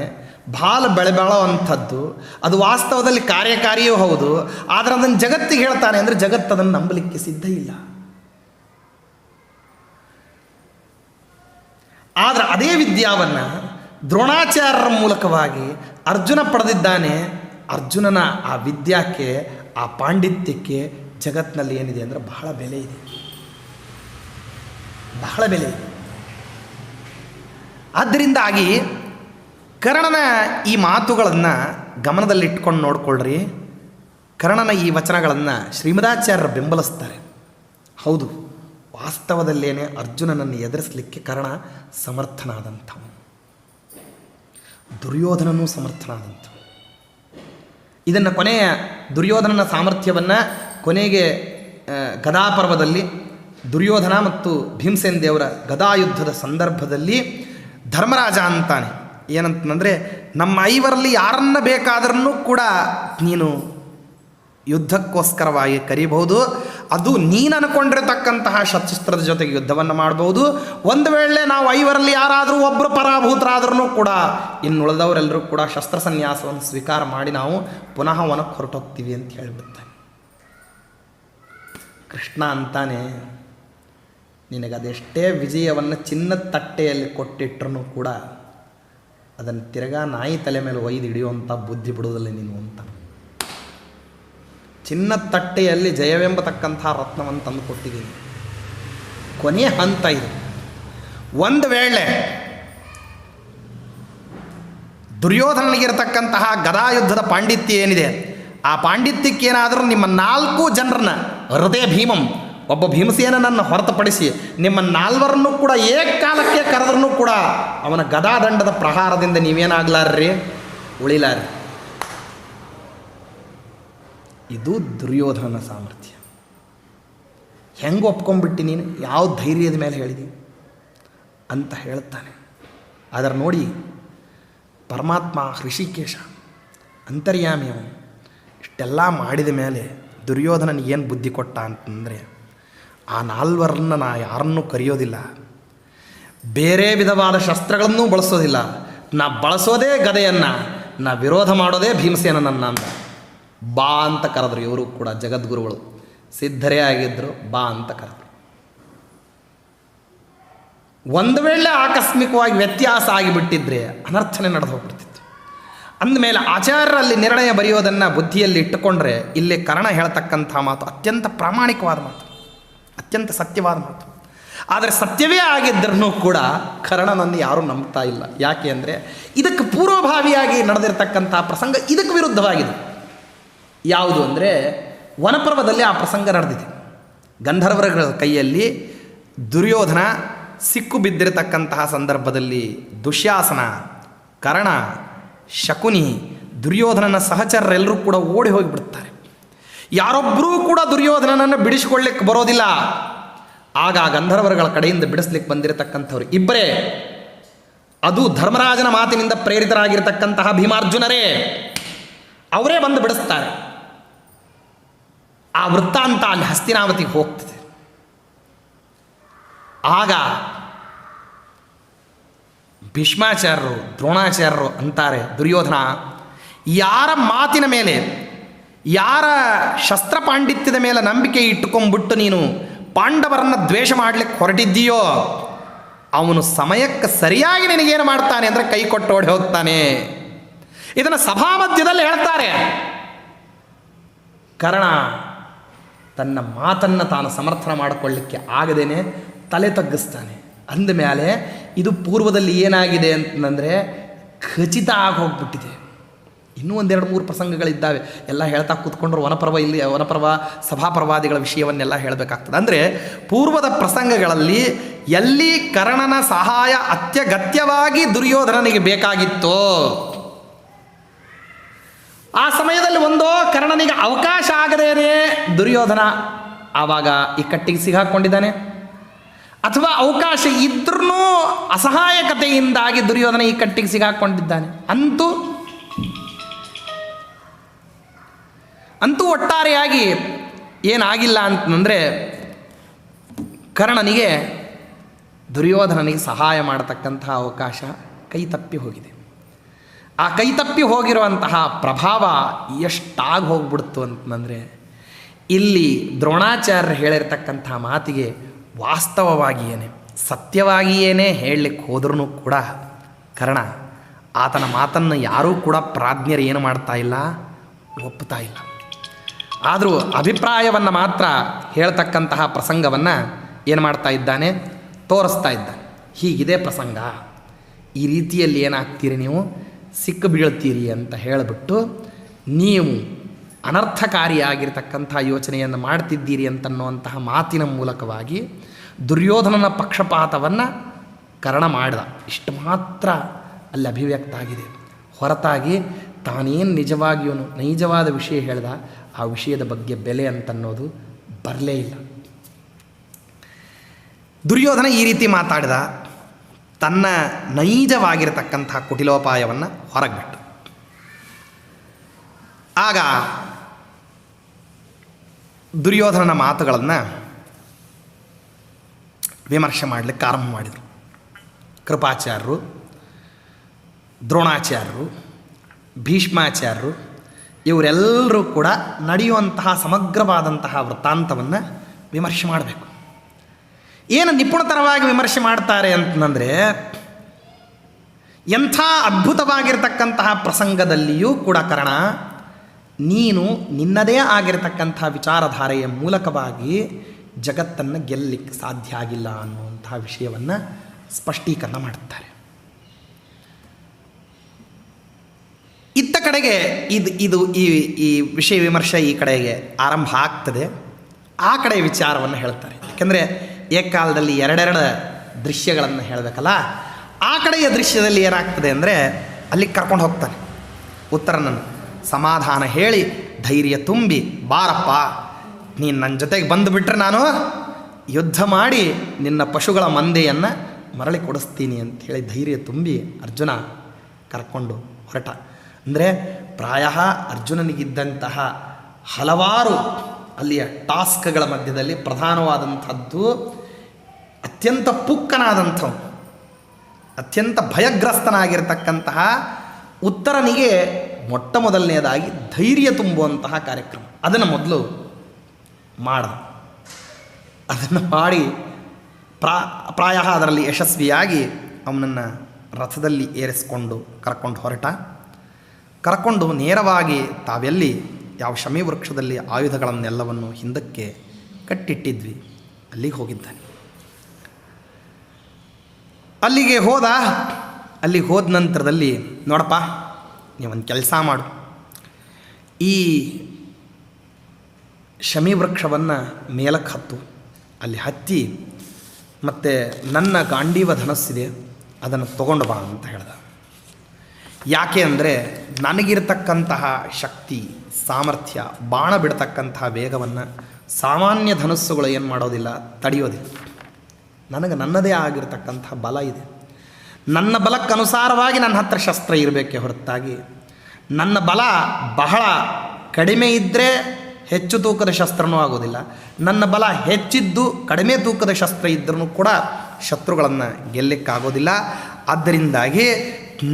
ಭಾಳ ಬೆಳೆಬಾಳುವಂಥದ್ದು, ಅದು ವಾಸ್ತವದಲ್ಲಿ ಕಾರ್ಯಕಾರಿಯೂ ಹೌದು. ಆದರೆ ಅದನ್ನು ಜಗತ್ತಿಗೆ ಹೇಳ್ತಾನೆ ಅಂದರೆ ಜಗತ್ತು ಅದನ್ನು ನಂಬಲಿಕ್ಕೆ ಸಿದ್ಧ ಇಲ್ಲ. ಆದರೆ ಅದೇ ವಿದ್ಯಾವನ್ನು ದ್ರೋಣಾಚಾರ್ಯರ ಮೂಲಕವಾಗಿ ಅರ್ಜುನ ಪಡೆದಿದ್ದಾನೆ. ಅರ್ಜುನನ ಆ ವಿದ್ಯಾಕ್ಕೆ, ಆ ಪಾಂಡಿತ್ಯಕ್ಕೆ ಜಗತ್ತಿನಲ್ಲಿ ಏನಿದೆ ಅಂದರೆ ಬಹಳ ಬೆಲೆ ಇದೆ, ಬಹಳ ಬೆಲೆ ಇದೆ. ಆದ್ದರಿಂದಾಗಿ ಕರ್ಣನ ಈ ಮಾತುಗಳನ್ನು ಗಮನದಲ್ಲಿಟ್ಕೊಂಡು ನೋಡ್ಕೊಳ್ರಿ. ಕರ್ಣನ ಈ ವಚನಗಳನ್ನು ಶ್ರೀಮದಾಚಾರ್ಯರು ಬೆಂಬಲಿಸ್ತಾರೆ. ಹೌದು, ವಾಸ್ತವದಲ್ಲೇನೆ ಅರ್ಜುನನನ್ನು ಎದುರಿಸಲಿಕ್ಕೆ ಕರ್ಣ ಸಮರ್ಥನಾದಂಥವು, ದುರ್ಯೋಧನನೂ ಸಮರ್ಥನಾದಂಥವು. ಇದನ್ನು ಕೊನೆಯ ದುರ್ಯೋಧನನ ಸಾಮರ್ಥ್ಯವನ್ನು ಕೊನೆಗೆ ಗದಾಪರ್ವದಲ್ಲಿ ದುರ್ಯೋಧನ ಮತ್ತು ಭೀಮಸೇನ ದೇವರ ಗದಾಯುದ್ಧದ ಸಂದರ್ಭದಲ್ಲಿ ಧರ್ಮರಾಜ ಅಂತಾನೆ. ಏನಂತಂದರೆ, ನಮ್ಮ 5 ಯಾರನ್ನ ಬೇಕಾದ್ರೂ ಕೂಡ ನೀನು ಯುದ್ಧಕ್ಕೋಸ್ಕರವಾಗಿ ಕರೀಬಹುದು. ಅದು ನೀನು ಅನ್ಕೊಂಡಿರತಕ್ಕಂತಹ ಶಸ್ತ್ರದ ಜೊತೆಗೆ ಯುದ್ಧವನ್ನು ಮಾಡ್ಬೋದು. ಒಂದು ವೇಳೆ ನಾವು 5 ಯಾರಾದರೂ ಒಬ್ಬರು ಪರಾಭೂತರಾದ್ರೂ ಕೂಡ ಇನ್ನುಳಿದವರೆಲ್ಲರೂ ಕೂಡ ಶಸ್ತ್ರ ಸನ್ಯಾಸವನ್ನು ಸ್ವೀಕಾರ ಮಾಡಿ ನಾವು ಪುನಃ ವನಕ್ಕೆ ಹೊರಟೋಗ್ತೀವಿ ಅಂತ ಹೇಳಿಬಿಡ್ತಾನೆ. ಕೃಷ್ಣ ಅಂತಾನೆ, ನಿನಗದೆಷ್ಟೇ ವಿಜಯವನ್ನು ಚಿನ್ನದ ತಟ್ಟೆಯಲ್ಲಿ ಕೊಟ್ಟಿಟ್ಟರೂ ಕೂಡ ಅದನ್ನು ತಿರ್ಗಾ ನಾಯಿ ತಲೆ ಮೇಲೆ ಒಯ್ದು ಹಿಡಿಯುವಂಥ ಬುದ್ಧಿ ಬಿಡುವುದಿಲ್ಲ ನೀನು ಅಂತ. ಚಿನ್ನದ ತಟ್ಟೆಯಲ್ಲಿ ಜಯವೆಂಬತಕ್ಕಂಥ ರತ್ನವನ್ನು ತಂದು ಕೊಟ್ಟಿದ್ದೀನಿ. ಕೊನೆಯ ಹಂತ ಇದು. ಒಂದು ವೇಳೆ ದುರ್ಯೋಧನನಿಗಿರತಕ್ಕಂತಹ ಗದಾಯುದ್ಧದ ಪಾಂಡಿತ್ಯ ಏನಿದೆ, ಆ ಪಾಂಡಿತ್ಯಕ್ಕೇನಾದರೂ ನಿಮ್ಮ 4 ಜನರನ್ನ ಹೃದಯ ಭೀಮಂ, ಒಬ್ಬ ಭೀಮಸೇನನನ್ನು ಹೊರತುಪಡಿಸಿ ನಿಮ್ಮ 4ರನ್ನೂ ಕೂಡ ಏಕಕಾಲಕ್ಕೆ ಕರೆದ್ರೂ ಕೂಡ ಅವನ ಗದಾದಂಡದ ಪ್ರಹಾರದಿಂದ ನೀವೇನಾಗ್ಲಾರ್ರಿ, ಉಳಿಲಾರ್ರಿ. ಇದು ದುರ್ಯೋಧನನ ಸಾಮರ್ಥ್ಯ. ಹೆಂಗೆ ಒಪ್ಕೊಂಡ್ಬಿಟ್ಟು ನೀನು, ಯಾವ ಧೈರ್ಯದ ಮೇಲೆ ಹೇಳಿದಿ ಅಂತ ಹೇಳ್ತಾನೆ. ಆದರೆ ನೋಡಿ, ಪರಮಾತ್ಮ ಋಷಿಕೇಶ ಅಂತರ್ಯಾಮಿ ಅವನು ಇಷ್ಟೆಲ್ಲ ಮಾಡಿದ ಮೇಲೆ ದುರ್ಯೋಧನನಿಗೆ ಏನು ಬುದ್ಧಿ ಕೊಟ್ಟ ಅಂತಂದರೆ, ಆ 4ರನ್ನ ನಾ ಯಾರನ್ನೂ ಕರೆಯೋದಿಲ್ಲ, ಬೇರೆ ವಿಧವಾದ ಶಸ್ತ್ರಗಳನ್ನೂ ಬಳಸೋದಿಲ್ಲ, ನಾ ಬಳಸೋದೇ ಗದೆಯನ್ನು, ನಾ ವಿರೋಧ ಮಾಡೋದೇ ಭೀಮಸೇನನನ್ನು ಅಂತ ಬಾ ಅಂತ ಕರೆದ್ರು. ಇವರು ಕೂಡ ಜಗದ್ಗುರುಗಳು ಸಿದ್ಧರೇ ಆಗಿದ್ದರು, ಬಾ ಅಂತ ಕರೆದರು. ಒಂದು ವೇಳೆ ಆಕಸ್ಮಿಕವಾಗಿ ವ್ಯತ್ಯಾಸ ಆಗಿಬಿಟ್ಟಿದ್ರೆ ಅನರ್ಥನೆ ನಡೆದು ಹೋಗ್ಬಿಡ್ತಿತ್ತು. ಅಂದಮೇಲೆ ಆಚಾರ್ಯರಲ್ಲಿ ನಿರ್ಣಯ ಬರೆಯೋದನ್ನು ಬುದ್ಧಿಯಲ್ಲಿ ಇಟ್ಟುಕೊಂಡ್ರೆ ಇಲ್ಲಿ ಕರ್ಣ ಹೇಳ್ತಕ್ಕಂಥ ಮಾತು ಅತ್ಯಂತ ಪ್ರಾಮಾಣಿಕವಾದ ಮಾತು, ಅತ್ಯಂತ ಸತ್ಯವಾದ ಮಾತು. ಆದರೆ ಸತ್ಯವೇ ಆಗಿದ್ದರೂ ಕೂಡ ಕರ್ಣನನ್ನು ಯಾರೂ ನಂಬ್ತಾ ಇಲ್ಲ. ಯಾಕೆ ಅಂದರೆ ಇದಕ್ಕೆ ಪೂರ್ವಭಾವಿಯಾಗಿ ನಡೆದಿರ್ತಕ್ಕಂಥ ಪ್ರಸಂಗ ಇದಕ್ಕೆ ವಿರುದ್ಧವಾಗಿದೆ. ಯಾವುದು ಅಂದರೆ ವನಪರ್ವದಲ್ಲಿ ಆ ಪ್ರಸಂಗ ನಡೆದಿದೆ. ಗಂಧರ್ವರ ಕೈಯಲ್ಲಿ ದುರ್ಯೋಧನ ಸಿಕ್ಕು ಬಿದ್ದಿರತಕ್ಕಂತಹ ಸಂದರ್ಭದಲ್ಲಿ ದುಶ್ಯಾಸನ, ಕರ್ಣ, ಶಕುನಿ, ದುರ್ಯೋಧನನ ಸಹಚರರೆಲ್ಲರೂ ಕೂಡ ಓಡಿ ಹೋಗಿಬಿಡ್ತಾರೆ. ಯಾರೊಬ್ಬರೂ ಕೂಡ ದುರ್ಯೋಧನನನ್ನು ಬಿಡಿಸಿಕೊಳ್ಳಿಕ್ಕೆ ಬರೋದಿಲ್ಲ. ಆಗ ಗಂಧರ್ವರುಗಳ ಕಡೆಯಿಂದ ಬಿಡಿಸ್ಲಿಕ್ಕೆ ಬಂದಿರತಕ್ಕಂಥವ್ರು ಇಬ್ಬರೇ, ಅದು ಧರ್ಮರಾಜನ ಮಾತಿನಿಂದ ಪ್ರೇರಿತರಾಗಿರ್ತಕ್ಕಂತಹ ಭೀಮಾರ್ಜುನರೇ, ಅವರೇ ಬಂದು ಬಿಡಿಸ್ತಾರೆ. ಆ ವೃತ್ತಾಂತ ಅಲ್ಲಿ ಹಸ್ತಿನಾವತಿಗೆ ಹೋಗ್ತದೆ. ಆಗ ಭೀಷ್ಮಾಚಾರ್ಯರು, ದ್ರೋಣಾಚಾರ್ಯರು ಅಂತಾರೆ, ದುರ್ಯೋಧನ, ಯಾರ ಮಾತಿನ ಮೇಲೆ, ಯಾರ ಶಸ್ತ್ರ ಪಾಂಡಿತ್ಯದ ಮೇಲೆ ನಂಬಿಕೆ ಇಟ್ಟುಕೊಂಡ್ಬಿಟ್ಟು ನೀನು ಪಾಂಡವರನ್ನು ದ್ವೇಷ ಮಾಡಲಿಕ್ಕೆ ಹೊರಟಿದ್ದೀಯೋ ಅವನು ಸಮಯಕ್ಕೆ ಸರಿಯಾಗಿ ನಿನಗೇನು ಮಾಡ್ತಾನೆ ಅಂದರೆ ಕೈ ಕೊಟ್ಟು ಓಡಿ ಹೋಗ್ತಾನೆ. ಇದನ್ನು ಸಭಾ ಮಧ್ಯದಲ್ಲಿ ಹೇಳ್ತಾರೆ. ಕರ್ಣ ತನ್ನ ಮಾತನ್ನು ತಾನು ಸಮರ್ಥನ ಮಾಡಿಕೊಳ್ಳಿಕ್ಕೆ ಆಗದೇನೆ ತಲೆ ತಗ್ಗಿಸ್ತಾನೆ. ಅಂದಮೇಲೆ ಇದು ಪೂರ್ವದಲ್ಲಿ ಏನಾಗಿದೆ ಅಂತಂದರೆ ಖಚಿತ ಆಗಿ ಹೋಗ್ಬಿಟ್ಟಿದೆ. ಇನ್ನೂ ಒಂದೆರಡು ಮೂರು ಪ್ರಸಂಗಗಳಿದ್ದಾವೆ, ಎಲ್ಲ ಹೇಳ್ತಾ ಕೂತ್ಕೊಂಡ್ರು ವನಪರ್ವ ಸಭಾಪರ್ವಾದಿಗಳ ವಿಷಯವನ್ನೆಲ್ಲ ಹೇಳಬೇಕಾಗ್ತದೆ. ಅಂದರೆ ಪೂರ್ವದ ಪ್ರಸಂಗಗಳಲ್ಲಿ ಎಲ್ಲಿ ಕರ್ಣನ ಸಹಾಯ ಅತ್ಯಗತ್ಯವಾಗಿ ದುರ್ಯೋಧನನಿಗೆ ಬೇಕಾಗಿತ್ತೋ ಆ ಸಮಯದಲ್ಲಿ ಒಂದೋ ಕರ್ಣನಿಗೆ ಅವಕಾಶ ಆಗದೇನೆ ದುರ್ಯೋಧನ ಆವಾಗ ಇಕ್ಕಟ್ಟಿಗೆ ಸಿಗಾಕೊಂಡಿದ್ದಾನೆ, ಅಥವಾ ಅವಕಾಶ ಇದ್ರೂ ಅಸಹಾಯಕತೆಯಿಂದಾಗಿ ದುರ್ಯೋಧನ ಇಕ್ಕಟ್ಟಿಗೆ ಸಿಗಾಕೊಂಡಿದ್ದಾನೆ. ಅಂತೂ ಒಟ್ಟಾರೆಯಾಗಿ ಏನಾಗಿಲ್ಲ ಅಂತಂದರೆ ಕರ್ಣನಿಗೆ ದುರ್ಯೋಧನನಿಗೆ ಸಹಾಯ ಮಾಡತಕ್ಕಂತಹ ಅವಕಾಶ ಕೈತಪ್ಪಿ ಹೋಗಿದೆ. ಆ ಕೈತಪ್ಪಿ ಹೋಗಿರುವಂತಹ ಪ್ರಭಾವ ಎಷ್ಟಾಗಿ ಹೋಗ್ಬಿಡ್ತು ಅಂತಂದರೆ ಇಲ್ಲಿ ದ್ರೋಣಾಚಾರ್ಯರು ಹೇಳಿರ್ತಕ್ಕಂಥ ಮಾತಿಗೆ ವಾಸ್ತವವಾಗಿಯೇನೆ ಸತ್ಯವಾಗಿಯೇನೇ ಹೇಳಲಿಕ್ಕೆ ಹೋದ್ರೂ ಕೂಡ ಕರ್ಣ ಆತನ ಮಾತನ್ನು ಯಾರೂ ಕೂಡ ಪ್ರಾಜ್ಞರು ಏನು ಮಾಡ್ತಾ ಇಲ್ಲ, ಒಪ್ಪುತ್ತಾ ಇಲ್ಲ. ಆದರೂ ಅಭಿಪ್ರಾಯವನ್ನು ಮಾತ್ರ ಹೇಳ್ತಕ್ಕಂತಹ ಪ್ರಸಂಗವನ್ನು ಏನು ಮಾಡ್ತಾ ಇದ್ದಾನೆ, ತೋರಿಸ್ತಾ ಇದ್ದಾನೆ. ಹೀಗಿದೆ ಪ್ರಸಂಗ, ಈ ರೀತಿಯಲ್ಲಿ ಏನಾಗ್ತೀರಿ ನೀವು, ಸಿಕ್ಕು ಬೀಳ್ತೀರಿ ಅಂತ ಹೇಳಿಬಿಟ್ಟು ನೀವು ಅನರ್ಥಕಾರಿಯಾಗಿರ್ತಕ್ಕಂಥ ಯೋಚನೆಯನ್ನು ಮಾಡ್ತಿದ್ದೀರಿ ಅಂತನ್ನುವಂತಹ ಮಾತಿನ ಮೂಲಕವಾಗಿ ದುರ್ಯೋಧನನ ಪಕ್ಷಪಾತವನ್ನು ಕರ್ಣ ಮಾಡಿದ. ಇಷ್ಟು ಮಾತ್ರ ಅಲ್ಲಿ ಅಭಿವ್ಯಕ್ತ ಆಗಿದೆ. ಹೊರತಾಗಿ ತಾನೇನು ನಿಜವಾಗಿಯೂ ನೈಜವಾದ ವಿಷಯ ಹೇಳಿದ ಆ ವಿಷಯದ ಬಗ್ಗೆ ಬೆಲೆ ಅಂತನ್ನೋದು ಬರಲೇ ಇಲ್ಲ. ದುರ್ಯೋಧನ ಈ ರೀತಿ ಮಾತಾಡಿದ, ತನ್ನ ನೈಜವಾಗಿರತಕ್ಕಂಥ ಕುಟಿಲೋಪಾಯವನ್ನು ಹೊರಗೆ ಬಿಟ್ಟು ಆಗ ದುರ್ಯೋಧನನ ಮಾತುಗಳನ್ನು ವಿಮರ್ಶೆ ಮಾಡಲಿಕ್ಕೆ ಆರಂಭ ಮಾಡಿದರು. ಕೃಪಾಚಾರ್ಯರು, ದ್ರೋಣಾಚಾರ್ಯರು, ಭೀಷ್ಮಾಚಾರ್ಯರು ಇವರೆಲ್ಲರೂ ಕೂಡ ನಡೆಯುವಂತಹ ಸಮಗ್ರವಾದಂತಹ ವೃತ್ತಾಂತವನ್ನು ವಿಮರ್ಶೆ ಮಾಡಬೇಕು. ಏನು ನಿಪುಣತರವಾಗಿ ವಿಮರ್ಶೆ ಮಾಡ್ತಾರೆ ಅಂತಂದರೆ ಎಂಥ ಅದ್ಭುತವಾಗಿರ್ತಕ್ಕಂತಹ ಪ್ರಸಂಗದಲ್ಲಿಯೂ ಕೂಡ ಕರ್ಣ ನೀನು ನಿನ್ನದೇ ಆಗಿರತಕ್ಕಂಥ ವಿಚಾರಧಾರೆಯ ಮೂಲಕವಾಗಿ ಜಗತ್ತನ್ನು ಗೆಲ್ಲಲಿಕ್ಕೆ ಸಾಧ್ಯ ಆಗಿಲ್ಲ ಅನ್ನುವಂತಹ ವಿಷಯವನ್ನು ಸ್ಪಷ್ಟೀಕರಣ ಮಾಡುತ್ತಾರೆ. ಇತ್ತ ಕಡೆಗೆ ಇದು ಈ ವಿಷಯ ವಿಮರ್ಶೆ ಈ ಕಡೆಗೆ ಆರಂಭ ಆಗ್ತದೆ. ಆ ಕಡೆ ವಿಚಾರವನ್ನು ಹೇಳ್ತಾರೆ. ಯಾಕೆಂದರೆ ಏಕಾಲದಲ್ಲಿ ಎರಡೆರಡು ದೃಶ್ಯಗಳನ್ನು ಹೇಳಬೇಕಲ್ಲ. ಆ ಕಡೆಯ ದೃಶ್ಯದಲ್ಲಿ ಏನಾಗ್ತದೆ ಅಂದರೆ ಅಲ್ಲಿಗೆ ಕರ್ಕೊಂಡು ಹೋಗ್ತಾನೆ ಉತ್ತರನನ್ನು. ಸಮಾಧಾನ ಹೇಳಿ ಧೈರ್ಯ ತುಂಬಿ, ಬಾರಪ್ಪ ನೀನು ನನ್ನ ಜೊತೆಗೆ ಬಂದುಬಿಟ್ರೆ ನಾನು ಯುದ್ಧ ಮಾಡಿ ನಿನ್ನ ಪಶುಗಳ ಮಂದೆಯನ್ನು ಮರಳಿ ಕೊಡಿಸ್ತೀನಿ ಅಂಥೇಳಿ ಧೈರ್ಯ ತುಂಬಿ ಅರ್ಜುನ ಕರ್ಕೊಂಡು ಹೊರಟ. ಅಂದರೆ ಪ್ರಾಯ ಅರ್ಜುನನಿಗಿದ್ದಂತಹ ಹಲವಾರು ಅಲ್ಲಿಯ ಟಾಸ್ಕ್ಗಳ ಮಧ್ಯದಲ್ಲಿ ಪ್ರಧಾನವಾದಂಥದ್ದು ಅತ್ಯಂತ ಪುಕ್ಕನಾದಂಥವು, ಅತ್ಯಂತ ಭಯಗ್ರಸ್ತನಾಗಿರ್ತಕ್ಕಂತಹ ಉತ್ತರನಿಗೆ ಮೊಟ್ಟ ಮೊದಲನೆಯದಾಗಿ ಧೈರ್ಯ ತುಂಬುವಂತಹ ಕಾರ್ಯಕ್ರಮ ಅದನ್ನು ಮೊದಲು ಮಾಡ್ದ. ಅದನ್ನು ಮಾಡಿ ಪ್ರಾಯ ಅದರಲ್ಲಿ ಯಶಸ್ವಿಯಾಗಿ ಅವನನ್ನು ರಥದಲ್ಲಿ ಏರಿಸಿಕೊಂಡು ಕರ್ಕೊಂಡು ನೇರವಾಗಿ ತಾವೆಲ್ಲಿ ಯಾವ ಶಮಿ ವೃಕ್ಷದಲ್ಲಿ ಆಯುಧಗಳನ್ನೆಲ್ಲವನ್ನು ಹಿಂದಕ್ಕೆ ಕಟ್ಟಿಟ್ಟಿದ್ವಿ ಅಲ್ಲಿಗೆ ಹೋಗಿದ್ದಾನೆ. ಅಲ್ಲಿಗೆ ಹೋದ ನಂತರದಲ್ಲಿ, ನೋಡಪ್ಪ ನೀವೊಂದು ಕೆಲಸ ಮಾಡು, ಈ ಶಮಿ ವೃಕ್ಷವನ್ನು ಮೇಲಕ್ಕೆ ಹತ್ತು, ಅಲ್ಲಿ ಹತ್ತಿ ಮತ್ತು ನನ್ನ ಗಾಂಡೀವ ಧನಸ್ಸಿದೆ ಅದನ್ನು ತಗೊಂಡು ಬಾ ಅಂತ ಹೇಳ್ದ. ಯಾಕೆ ಅಂದರೆ ನನಗಿರತಕ್ಕಂತಹ ಶಕ್ತಿ ಸಾಮರ್ಥ್ಯ, ಬಾಣ ಬಿಡ್ತಕ್ಕಂತಹ ವೇಗವನ್ನು ಸಾಮಾನ್ಯ ಧನಸ್ಸುಗಳು ಏನು ಮಾಡೋದಿಲ್ಲ, ತಡೆಯೋದಿಲ್ಲ. ನನಗೆ ನನ್ನದೇ ಆಗಿರತಕ್ಕಂತಹ ಬಲ ಇದೆ. ನನ್ನ ಬಲಕ್ಕನುಸಾರವಾಗಿ ನನ್ನ ಹತ್ರ ಶಸ್ತ್ರ ಇರಬೇಕೆ ಹೊರತಾಗಿ ನನ್ನ ಬಲ ಬಹಳ ಕಡಿಮೆ ಇದ್ದರೆ ಹೆಚ್ಚು ತೂಕದ ಶಸ್ತ್ರನೂ ಆಗೋದಿಲ್ಲ. ನನ್ನ ಬಲ ಹೆಚ್ಚಿದ್ದು ಕಡಿಮೆ ತೂಕದ ಶಸ್ತ್ರ ಇದ್ದರೂ ಕೂಡ ಶತ್ರುಗಳನ್ನು ಗೆಲ್ಲಕ್ಕಾಗೋದಿಲ್ಲ. ಆದ್ದರಿಂದಾಗಿ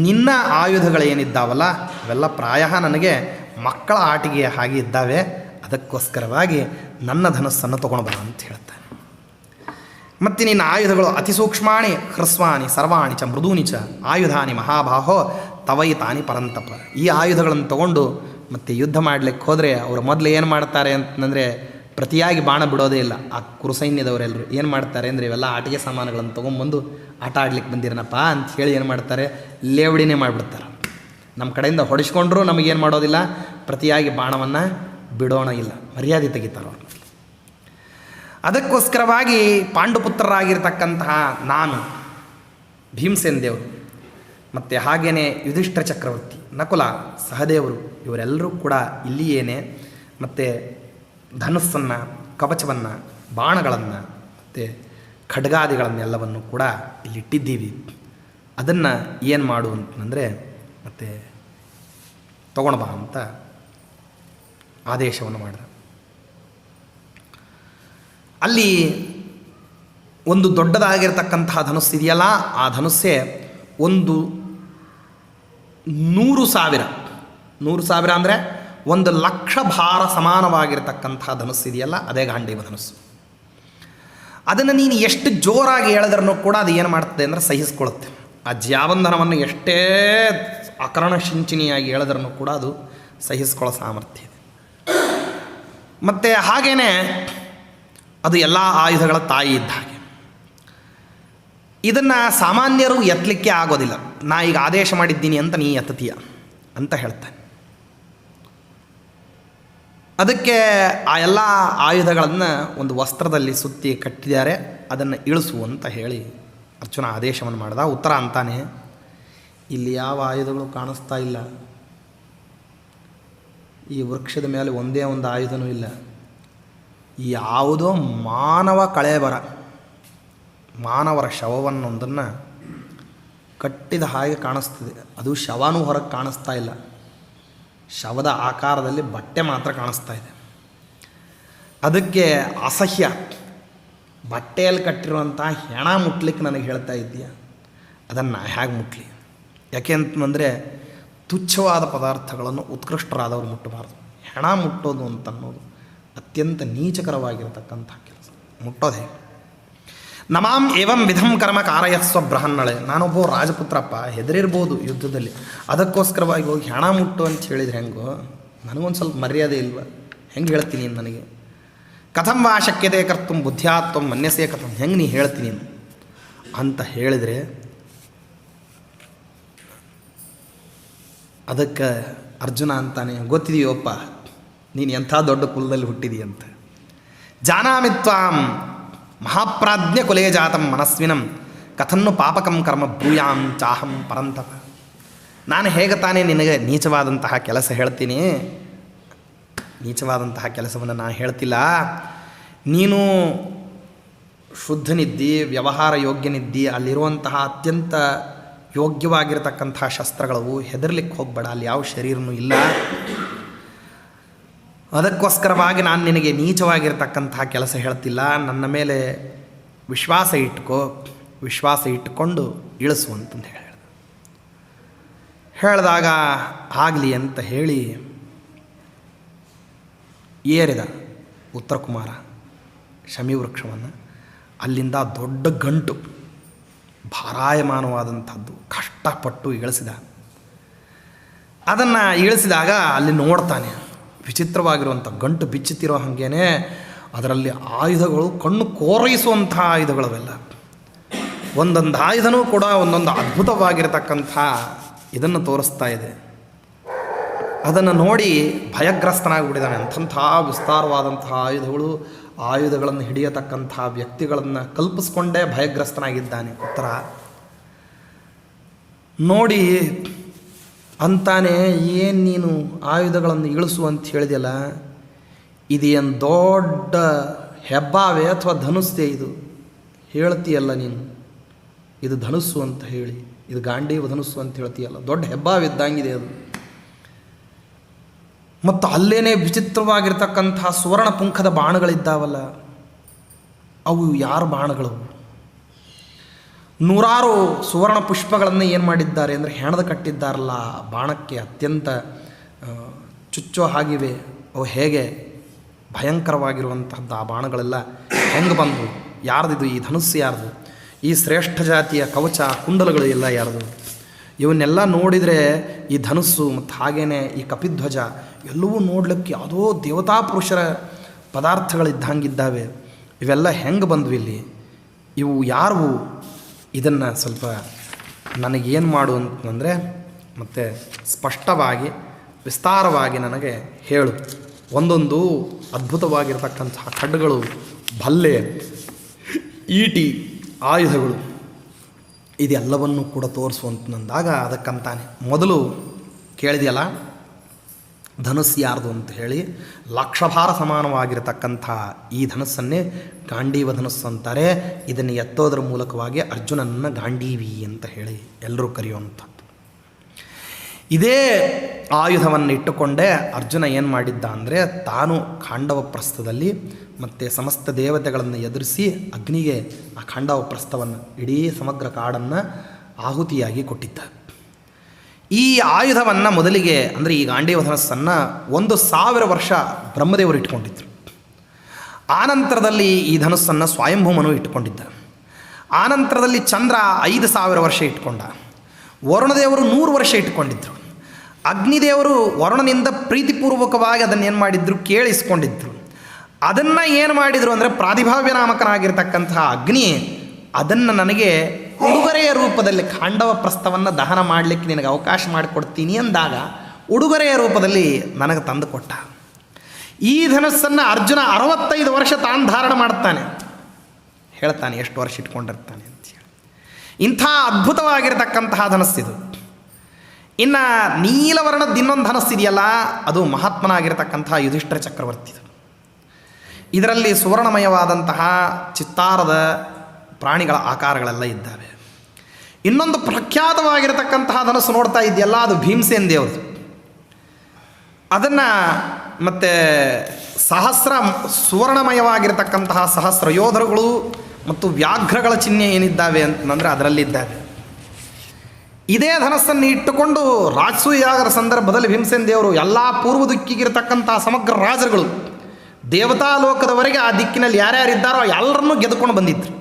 ನಿನ್ನ ಆಯುಧಗಳೇನಿದ್ದಾವಲ್ಲ ಅವೆಲ್ಲ ಪ್ರಾಯ ನನಗೆ ಮಕ್ಕಳ ಆಟಿಕೆಯ ಹಾಗೆ ಇದ್ದಾವೆ. ಅದಕ್ಕೋಸ್ಕರವಾಗಿ ನನ್ನ ಧನಸ್ಸನ್ನು ತೊಗೊಂಡು ಬಾ ಅಂತ ಹೇಳ್ತಾನೆ. ಮತ್ತು ನಿನ್ನ ಆಯುಧಗಳು ಅತಿ ಸೂಕ್ಷ್ಮಾಣಿ ಹ್ರಸ್ವಾನಿ ಸರ್ವಾಣಿ ಚ ಮೃದೂನಿ ಚ ಆಯುಧಾನಿ ಮಹಾಬಾಹೋ ತವೈತಾನಿ ಪರಂತಪ. ಈ ಆಯುಧಗಳನ್ನು ತಗೊಂಡು ಮತ್ತು ಯುದ್ಧ ಮಾಡಲಿಕ್ಕೆ ಹೋದರೆ ಅವರು ಮೊದಲು ಏನು ಮಾಡ್ತಾರೆ ಅಂತಂದರೆ ಪ್ರತಿಯಾಗಿ ಬಾಣ ಬಿಡೋದೇ ಇಲ್ಲ. ಆ ಕುರುಸೈನ್ಯದವರೆಲ್ಲರೂ ಏನು ಮಾಡ್ತಾರೆ ಅಂದರೆ ಇವೆಲ್ಲ ಆಟಿಕೆ ಸಾಮಾನುಗಳನ್ನು ತೊಗೊಂಬಂದು ಆಟ ಆಡ್ಲಿಕ್ಕೆ ಬಂದಿರನಪ್ಪ ಅಂತ ಹೇಳಿ ಏನು ಮಾಡ್ತಾರೆ, ಲೇವಡಿನೇ ಮಾಡಿಬಿಡ್ತಾರೆ. ನಮ್ಮ ಕಡೆಯಿಂದ ಹೊಡಿಸ್ಕೊಂಡ್ರೂ ನಮಗೇನು ಮಾಡೋದಿಲ್ಲ, ಪ್ರತಿಯಾಗಿ ಬಾಣವನ್ನು ಬಿಡೋಣ ಇಲ್ಲ, ಮರ್ಯಾದೆ ತೆಗಿತಾರೆ ಅವರು. ಅದಕ್ಕೋಸ್ಕರವಾಗಿ ಪಾಂಡುಪುತ್ರರಾಗಿರ್ತಕ್ಕಂತಹ ನಾನು, ಭೀಮಸೇನ ದೇವರು ಮತ್ತು ಹಾಗೆಯೇ ಯುಧಿಷ್ಠಿರ ಚಕ್ರವರ್ತಿ, ನಕುಲ, ಸಹದೇವರು ಇವರೆಲ್ಲರೂ ಕೂಡ ಇಲ್ಲಿಯೇನೆ ಮತ್ತು ಧನುಸ್ಸನ್ನು, ಕವಚವನ್ನು, ಬಾಣಗಳನ್ನು ಮತ್ತು ಖಡ್ಗಾದಿಗಳನ್ನೆಲ್ಲವನ್ನು ಕೂಡ ಇಲ್ಲಿಟ್ಟಿದ್ದೀವಿ. ಅದನ್ನು ಏನು ಮಾಡು ಅಂತಂದರೆ ಮತ್ತು ತಗೊಂಡು ಬಾ ಅಂತ ಆದೇಶವನ್ನು ಮಾಡಿದ. ಅಲ್ಲಿ ಒಂದು ದೊಡ್ಡದಾಗಿರ್ತಕ್ಕಂತಹ ಧನುಸ್ಸು ಇದೆಯಲ್ಲ, ಆ ಧನುಸ್ಸೇ ಒಂದು 100,000 ಅಂದರೆ 1,00,000 ಭಾರ ಸಮಾನವಾಗಿರ್ತಕ್ಕಂಥ ಧನುಸ್ಸು ಇದೆಯಲ್ಲ, ಅದೇ ಗಾಂಡೀವ ಧನುಸ್ಸು. ಅದನ್ನು ನೀನು ಎಷ್ಟು ಜೋರಾಗಿ ಹೇಳಿದ್ರೂ ಕೂಡ ಅದು ಏನು ಮಾಡ್ತದೆ ಅಂದರೆ ಸಹಿಸ್ಕೊಳ್ಳುತ್ತೆ. ಆ ಜ್ಯಾವಂಧನವನ್ನು ಎಷ್ಟೇ ಅಕರ್ಣ ಶಿಂಚಿನಿಯಾಗಿ ಹೇಳಿದ್ರೂ ಕೂಡ ಅದು ಸಹಿಸ್ಕೊಳ್ಳೋ ಸಾಮರ್ಥ್ಯ ಇದೆ. ಮತ್ತು ಹಾಗೇ ಅದು ಎಲ್ಲ ಆಯುಧಗಳ ತಾಯಿ ಇದ್ದ ಹಾಗೆ. ಇದನ್ನು ಸಾಮಾನ್ಯರು ಎತ್ತಲಿಕ್ಕೆ ಆಗೋದಿಲ್ಲ. ನಾ ಈಗ ಆದೇಶ ಮಾಡಿದ್ದೀನಿ ಅಂತ ನೀ ಎತ್ತತೀಯ ಅಂತ ಹೇಳ್ತಾನೆ. ಅದಕ್ಕೆ ಆ ಎಲ್ಲ ಆಯುಧಗಳನ್ನು ಒಂದು ವಸ್ತ್ರದಲ್ಲಿ ಸುತ್ತಿ ಕಟ್ಟಿದ್ದಾರೆ, ಅದನ್ನು ಇಳಿಸು ಅಂತ ಹೇಳಿ ಅರ್ಜುನ ಆದೇಶವನ್ನು ಮಾಡಿದ. ಉತ್ತರ ಅಂತಾನೆ, ಇಲ್ಲಿ ಯಾವ ಆಯುಧಗಳು ಕಾಣಿಸ್ತಾ ಇಲ್ಲ, ಈ ವೃಕ್ಷದ ಮೇಲೆ ಒಂದೇ ಒಂದು ಆಯುಧನೂ ಇಲ್ಲ. ಯಾವುದೋ ಮಾನವ ಕಳೇಬರ, ಮಾನವರ ಶವವನ್ನೊಂದನ್ನು ಕಟ್ಟಿದ ಹಾಗೆ ಕಾಣಿಸ್ತದೆ. ಅದು ಶವನೂ ಹೊರಗೆ ಕಾಣಿಸ್ತಾ ಇಲ್ಲ, ಶವದ ಆಕಾರದಲ್ಲಿ ಬಟ್ಟೆ ಮಾತ್ರ ಕಾಣಿಸ್ತಾ ಇದೆ. ಅದಕ್ಕೆ ಅಸಹ್ಯ. ಬಟ್ಟೆಯಲ್ಲಿ ಕಟ್ಟಿರುವಂಥ ಹೆಣ ಮುಟ್ಲಿಕ್ಕೆ ನನಗೆ ಹೇಳ್ತಾ ಇದ್ದೀಯ, ಅದನ್ನು ಹೇಗೆ ಮುಟ್ಲಿ? ಯಾಕೆ ಅಂತಂದರೆ ತುಚ್ಛವಾದ ಪದಾರ್ಥಗಳನ್ನು ಉತ್ಕೃಷ್ಟರಾದವರು ಮುಟ್ಟಬಾರ್ದು. ಹೆಣ ಮುಟ್ಟೋದು ಅಂತನ್ನೋದು ಅತ್ಯಂತ ನೀಚಕರವಾಗಿರತಕ್ಕಂಥ ಕೆಲಸ. ಮುಟ್ಟೋದೇ ನಮಾಂ ಏವಂ ವಿಧಂ ಕರ್ಮ ಕಾರಯಸ್ವ ಬೃಹನ್ನಳೆ. ನಾನೊಬ್ಬ ರಾಜಪುತ್ರಪ್ಪ, ಹೆದರಿರ್ಬೋದು ಯುದ್ಧದಲ್ಲಿ, ಅದಕ್ಕೋಸ್ಕರವಾಗಿ ಹೋಗಿ ಹೆಣ ಮುಟ್ಟು ಅಂತ ಹೇಳಿದ್ರೆ ಹೆಂಗೋ? ನನಗೊಂದು ಸ್ವಲ್ಪ ಮರ್ಯಾದೆ ಇಲ್ವ? ಹೆಂಗೆ ಹೇಳ್ತೀನಿ ನನಗೆ? ಕಥಂ ವಾ ಶಕ್ಯತೆ ಕರ್ತುಂ ಬುದ್ಧ್ಯಾತ್ವಂ ಮನ್ಯಸೇ ಕಥಂ, ಹೆಂಗೆ ನೀ ಹೇಳ್ತೀನಿ ಅಂತ ಹೇಳಿದರೆ ಅದಕ್ಕೆ ಅರ್ಜುನ ಅಂತಾನೆ, ಗೊತ್ತಿದೆಯೋಪ್ಪ ನೀನು ಎಂಥ ದೊಡ್ಡ ಕುಲದಲ್ಲಿ ಹುಟ್ಟಿದೀಯಂತ. ಜಾನಾಮಿ ತ್ವಾಂ ಮಹಾಪ್ರಾಜ್ಞ ಕುಲೇ ಜಾತಂ ಮನಸ್ವಿನಂ ಕಥನ್ನು ಪಾಪಕಂ ಕರ್ಮ ಭೂಯಾಂ ಚಾಹಂ ಪರಂತಪ. ನಾನು ಹೇಗೆ ತಾನೇ ನಿನಗೆ ನೀಚವಾದಂತಹ ಕೆಲಸ ಹೇಳ್ತೀನಿ? ನೀಚವಾದಂತಹ ಕೆಲಸವನ್ನು ನಾನು ಹೇಳ್ತಿಲ್ಲ. ನೀನು ಶುದ್ಧನಿದ್ದಿ, ವ್ಯವಹಾರ ಯೋಗ್ಯನಿದ್ದಿ, ಅಲ್ಲಿರುವಂತಹ ಅತ್ಯಂತ ಯೋಗ್ಯವಾಗಿರತಕ್ಕಂತಹ ಶಸ್ತ್ರಗಳು, ಹೆದರ್ಲಿಕ್ಕೆ ಹೋಗಬೇಡ, ಅಲ್ಲಿ ಯಾವ ಶರೀರನೂ ಇಲ್ಲ. ಅದಕ್ಕೋಸ್ಕರವಾಗಿ ನಾನು ನಿನಗೆ ನೀಚವಾಗಿರ್ತಕ್ಕಂತಹ ಕೆಲಸ ಹೇಳ್ತಿಲ್ಲ. ನನ್ನ ಮೇಲೆ ವಿಶ್ವಾಸ ಇಟ್ಕೋ, ವಿಶ್ವಾಸ ಇಟ್ಕೊಂಡು ಇಳಿಸು ಅಂತಂದು ಹೇಳಿದಾಗ ಆಗಲಿ ಅಂತ ಹೇಳಿ ಏರಿದ. ಉತ್ತರ ಕುಮಾರ ಶಮಿ ವೃಕ್ಷವನ್ನು. ಅಲ್ಲಿಂದ ದೊಡ್ಡ ಗಂಟು ಭಾರಾಯಮಾನವಾದಂಥದ್ದು ಕಷ್ಟಪಟ್ಟು ಇಳಿಸಿದ. ಅದನ್ನು ಇಳಿಸಿದಾಗ ಅಲ್ಲಿ ನೋಡ್ತಾನೆ ವಿಚಿತ್ರವಾಗಿರುವಂಥ ಗಂಟು ಬಿಚ್ಚುತ್ತಿರೋ ಹಾಗೇನೆ ಅದರಲ್ಲಿ ಆಯುಧಗಳು, ಕಣ್ಣು ಕೋರೈಸುವಂಥ ಆಯುಧಗಳವೆಲ್ಲ. ಒಂದೊಂದು ಆಯುಧನೂ ಕೂಡ ಒಂದೊಂದು ಅದ್ಭುತವಾಗಿರತಕ್ಕಂಥ ಇದನ್ನು ತೋರಿಸ್ತಾ ಇದೆ. ಅದನ್ನು ನೋಡಿ ಭಯಗ್ರಸ್ತನಾಗಿಬಿಟ್ಟಿದ್ದಾನೆ. ಅಂಥ ವಿಸ್ತಾರವಾದಂತಹ ಆಯುಧಗಳನ್ನು ಹಿಡಿಯತಕ್ಕಂಥ ವ್ಯಕ್ತಿಗಳನ್ನು ಕಲ್ಪಿಸ್ಕೊಂಡೇ ಭಯಗ್ರಸ್ತನಾಗಿದ್ದಾನೆ ಉತ್ತರ. ನೋಡಿ ಅಂತಾನೆ, ಏನು ನೀನು ಆಯುಧಗಳನ್ನು ಇಳಿಸು ಅಂತ ಹೇಳಿದೆಯಲ್ಲ, ಇದೇನು ದೊಡ್ಡ ಹೆಬ್ಬಾವೆ ಅಥವಾ ಧನುಸ್ಸೇ ಇದು ಹೇಳ್ತೀಯಲ್ಲ ನೀನು, ಇದು ಧನುಸ್ಸು ಅಂತ ಹೇಳಿ, ಇದು ಗಾಂಡೀವ ಧನುಸ್ಸು ಅಂತ ಹೇಳ್ತೀಯಲ್ಲ, ದೊಡ್ಡ ಹೆಬ್ಬಾವಿದ್ದಂಗಿದೆ ಅದು. ಮತ್ತು ಅಲ್ಲೇನೇ ವಿಚಿತ್ರವಾಗಿರ್ತಕ್ಕಂಥ ಸುವರ್ಣ ಪುಂಖದ ಬಾಣಗಳಿದ್ದಾವಲ್ಲ, ಅವು ಯಾರ ಬಾಣಗಳು? ನೂರಾರು ಸುವರ್ಣ ಪುಷ್ಪಗಳನ್ನು ಏನು ಮಾಡಿದ್ದಾರೆ ಅಂದರೆ ಹೆಣದ ಕಟ್ಟಿದ್ದಾರಲ್ಲ, ಬಾಣಕ್ಕೆ ಅತ್ಯಂತ ಚುಚ್ಚೋ ಹಾಗಿವೆ. ಅವು ಹೇಗೆ ಭಯಂಕರವಾಗಿರುವಂತಹದ್ದು ಆ ಬಾಣಗಳೆಲ್ಲ ಹೆಂಗೆ ಬಂದು, ಯಾರ್ದಿದು ಈ ಧನುಸ್ಸು ಯಾರ್ದು, ಈ ಶ್ರೇಷ್ಠ ಜಾತಿಯ ಕವಚ ಕುಂಡಲಗಳು ಎಲ್ಲ ಯಾರ್ದು? ಇವನ್ನೆಲ್ಲ ನೋಡಿದರೆ ಈ ಧನುಸ್ಸು ಮತ್ತು ಹಾಗೇ ಈ ಕಪಿಧ್ವಜ ಎಲ್ಲವೂ ನೋಡಲಿಕ್ಕೆ ಯಾವುದೋ ದೇವತಾ ಪುರುಷರ ಪದಾರ್ಥಗಳಿದ್ದಂಗಿದ್ದಾವೆ. ಇವೆಲ್ಲ ಹೆಂಗೆ ಬಂದ್ವು ಇಲ್ಲಿ? ಇವು ಯಾರು? ಇದನ್ನು ಸ್ವಲ್ಪ ನನಗೇನು ಮಾಡು ಅಂತಂದರೆ ಮತ್ತು ಸ್ಪಷ್ಟವಾಗಿ ವಿಸ್ತಾರವಾಗಿ ನನಗೆ ಹೇಳು. ಒಂದೊಂದು ಅದ್ಭುತವಾಗಿರ್ತಕ್ಕಂತಹ ಖಡ್ಗಗಳು, ಭಲ್ಲೆ, ಈಟಿ, ಆಯುಧಗಳು ಇದೆಲ್ಲವನ್ನು ಕೂಡ ತೋರಿಸುವಂತಂದಾಗ ಅದಕ್ಕಂತಾನೆ ಮೊದಲು ಕೇಳಿದೆಯಲ್ಲ ಧನುಸ್ಸು ಯಾರ್ದು ಅಂತ ಹೇಳಿ, ಲಕ್ಷಭಾರ ಸಮಾನವಾಗಿರತಕ್ಕಂಥ ಈ ಧನುಸ್ಸನ್ನೇ ಗಾಂಡೀವ ಧನುಸ್ಸು ಅಂತಾರೆ. ಇದನ್ನು ಎತ್ತೋದ್ರ ಮೂಲಕವಾಗಿ ಅರ್ಜುನನ್ನ ಗಾಂಡೀವಿ ಅಂತ ಹೇಳಿ ಎಲ್ಲರೂ ಕರೆಯುವಂಥದ್ದು. ಇದೇ ಆಯುಧವನ್ನು ಇಟ್ಟುಕೊಂಡೇ ಅರ್ಜುನ ಏನು ಮಾಡಿದ್ದ ಅಂದರೆ, ತಾನು ಖಾಂಡವ ಪ್ರಸ್ಥದಲ್ಲಿ ಮತ್ತು ಸಮಸ್ತ ದೇವತೆಗಳನ್ನು ಎದುರಿಸಿ ಅಗ್ನಿಗೆ ಆ ಖಾಂಡವ ಪ್ರಸ್ಥವನ್ನು, ಇಡೀ ಸಮಗ್ರ ಕಾಡನ್ನು ಆಹುತಿಯಾಗಿ ಕೊಟ್ಟಿದ್ದ. ಈ ಆಯುಧವನ್ನು ಮೊದಲಿಗೆ ಅಂದರೆ ಈ ಗಾಂಡೀವ ಧನಸ್ಸನ್ನು 1000 ವರ್ಷ ಬ್ರಹ್ಮದೇವರು ಇಟ್ಕೊಂಡಿದ್ದರು. ಆನಂತರದಲ್ಲಿ ಈ ಧನುಸ್ಸನ್ನು ಸ್ವಯಂಭೂಮನು ಇಟ್ಟುಕೊಂಡಿದ್ದ. ಆನಂತರದಲ್ಲಿ ಚಂದ್ರ 5000 ವರ್ಷ ಇಟ್ಕೊಂಡ. ವರುಣದೇವರು 100 ವರ್ಷ ಇಟ್ಕೊಂಡಿದ್ದರು. ಅಗ್ನಿದೇವರು ವರುಣನಿಂದ ಪ್ರೀತಿಪೂರ್ವಕವಾಗಿ ಅದನ್ನು ಏನು ಮಾಡಿದ್ರು, ಕೇಳಿಸ್ಕೊಂಡಿದ್ರು. ಅದನ್ನು ಏನು ಮಾಡಿದರು ಅಂದರೆ, ಪ್ರಾದಿಭಾವ್ಯ ನಾಮಕನಾಗಿರ್ತಕ್ಕಂತಹ ಅಗ್ನಿ ಅದನ್ನು ನನಗೆ ಉಡುಗೊರೆಯ ರೂಪದಲ್ಲಿ ಖಾಂಡವ ಪ್ರಸ್ಥವನ್ನು ದಹನ ಮಾಡಲಿಕ್ಕೆ ನಿನಗೆ ಅವಕಾಶ ಮಾಡಿಕೊಡ್ತೀನಿ ಅಂದಾಗ ಉಡುಗೊರೆಯ ರೂಪದಲ್ಲಿ ನನಗೆ ತಂದು ಕೊಟ್ಟ. ಈ ಧನಸ್ಸನ್ನು ಅರ್ಜುನ 65 ವರ್ಷ ತಾನು ಧಾರಣ ಮಾಡ್ತಾನೆ. ಹೇಳ್ತಾನೆ ಎಷ್ಟು ವರ್ಷ ಇಟ್ಕೊಂಡಿರ್ತಾನೆ ಅಂತೇಳಿ. ಇಂಥ ಅದ್ಭುತವಾಗಿರತಕ್ಕಂತಹ ಧನಸ್ಸಿದು. ಇನ್ನು ನೀಲವರ್ಣದ ಇನ್ನೊಂದು ಧನಸ್ಸಿದೆಯಲ್ಲ, ಅದು ಮಹಾತ್ಮನಾಗಿರ್ತಕ್ಕಂತಹ ಯುಧಿಷ್ಠಿರ ಚಕ್ರವರ್ತಿದು. ಇದರಲ್ಲಿ ಸುವರ್ಣಮಯವಾದಂತಹ ಚಿತ್ತಾರದ ಪ್ರಾಣಿಗಳ ಆಕಾರಗಳೆಲ್ಲ ಇದ್ದಾವೆ. ಇನ್ನೊಂದು ಪ್ರಖ್ಯಾತವಾಗಿರತಕ್ಕಂತಹ ಧನಸ್ಸು ನೋಡ್ತಾ ಇದೆಯಲ್ಲ, ಅದು ಭೀಮಸೇನ ದೇವ್ರದು. ಅದನ್ನು ಮತ್ತು ಸಹಸ್ರ ಸುವರ್ಣಮಯವಾಗಿರತಕ್ಕಂತಹ ಸಹಸ್ರ ಯೋಧರುಗಳು ಮತ್ತು ವ್ಯಾಘ್ರಗಳ ಚಿಹ್ನೆ ಏನಿದ್ದಾವೆ ಅಂತಂದರೆ ಅದರಲ್ಲಿದ್ದಾವೆ. ಇದೇ ಧನಸ್ಸನ್ನು ಇಟ್ಟುಕೊಂಡು ರಾಜಸೂಯಾಗರ ಸಂದರ್ಭದಲ್ಲಿ ಭೀಮಸೇನ ದೇವರು ಎಲ್ಲ ಪೂರ್ವ ದಿಕ್ಕಿಗಿರತಕ್ಕಂತಹ ಸಮಗ್ರ ರಾಜರುಗಳು ದೇವತಾ ಲೋಕದವರೆಗೆ ಆ ದಿಕ್ಕಿನಲ್ಲಿ ಯಾರ್ಯಾರಿದ್ದಾರೋ ಎಲ್ಲರನ್ನೂ ಗೆದ್ದುಕೊಂಡು ಬಂದಿದ್ರು.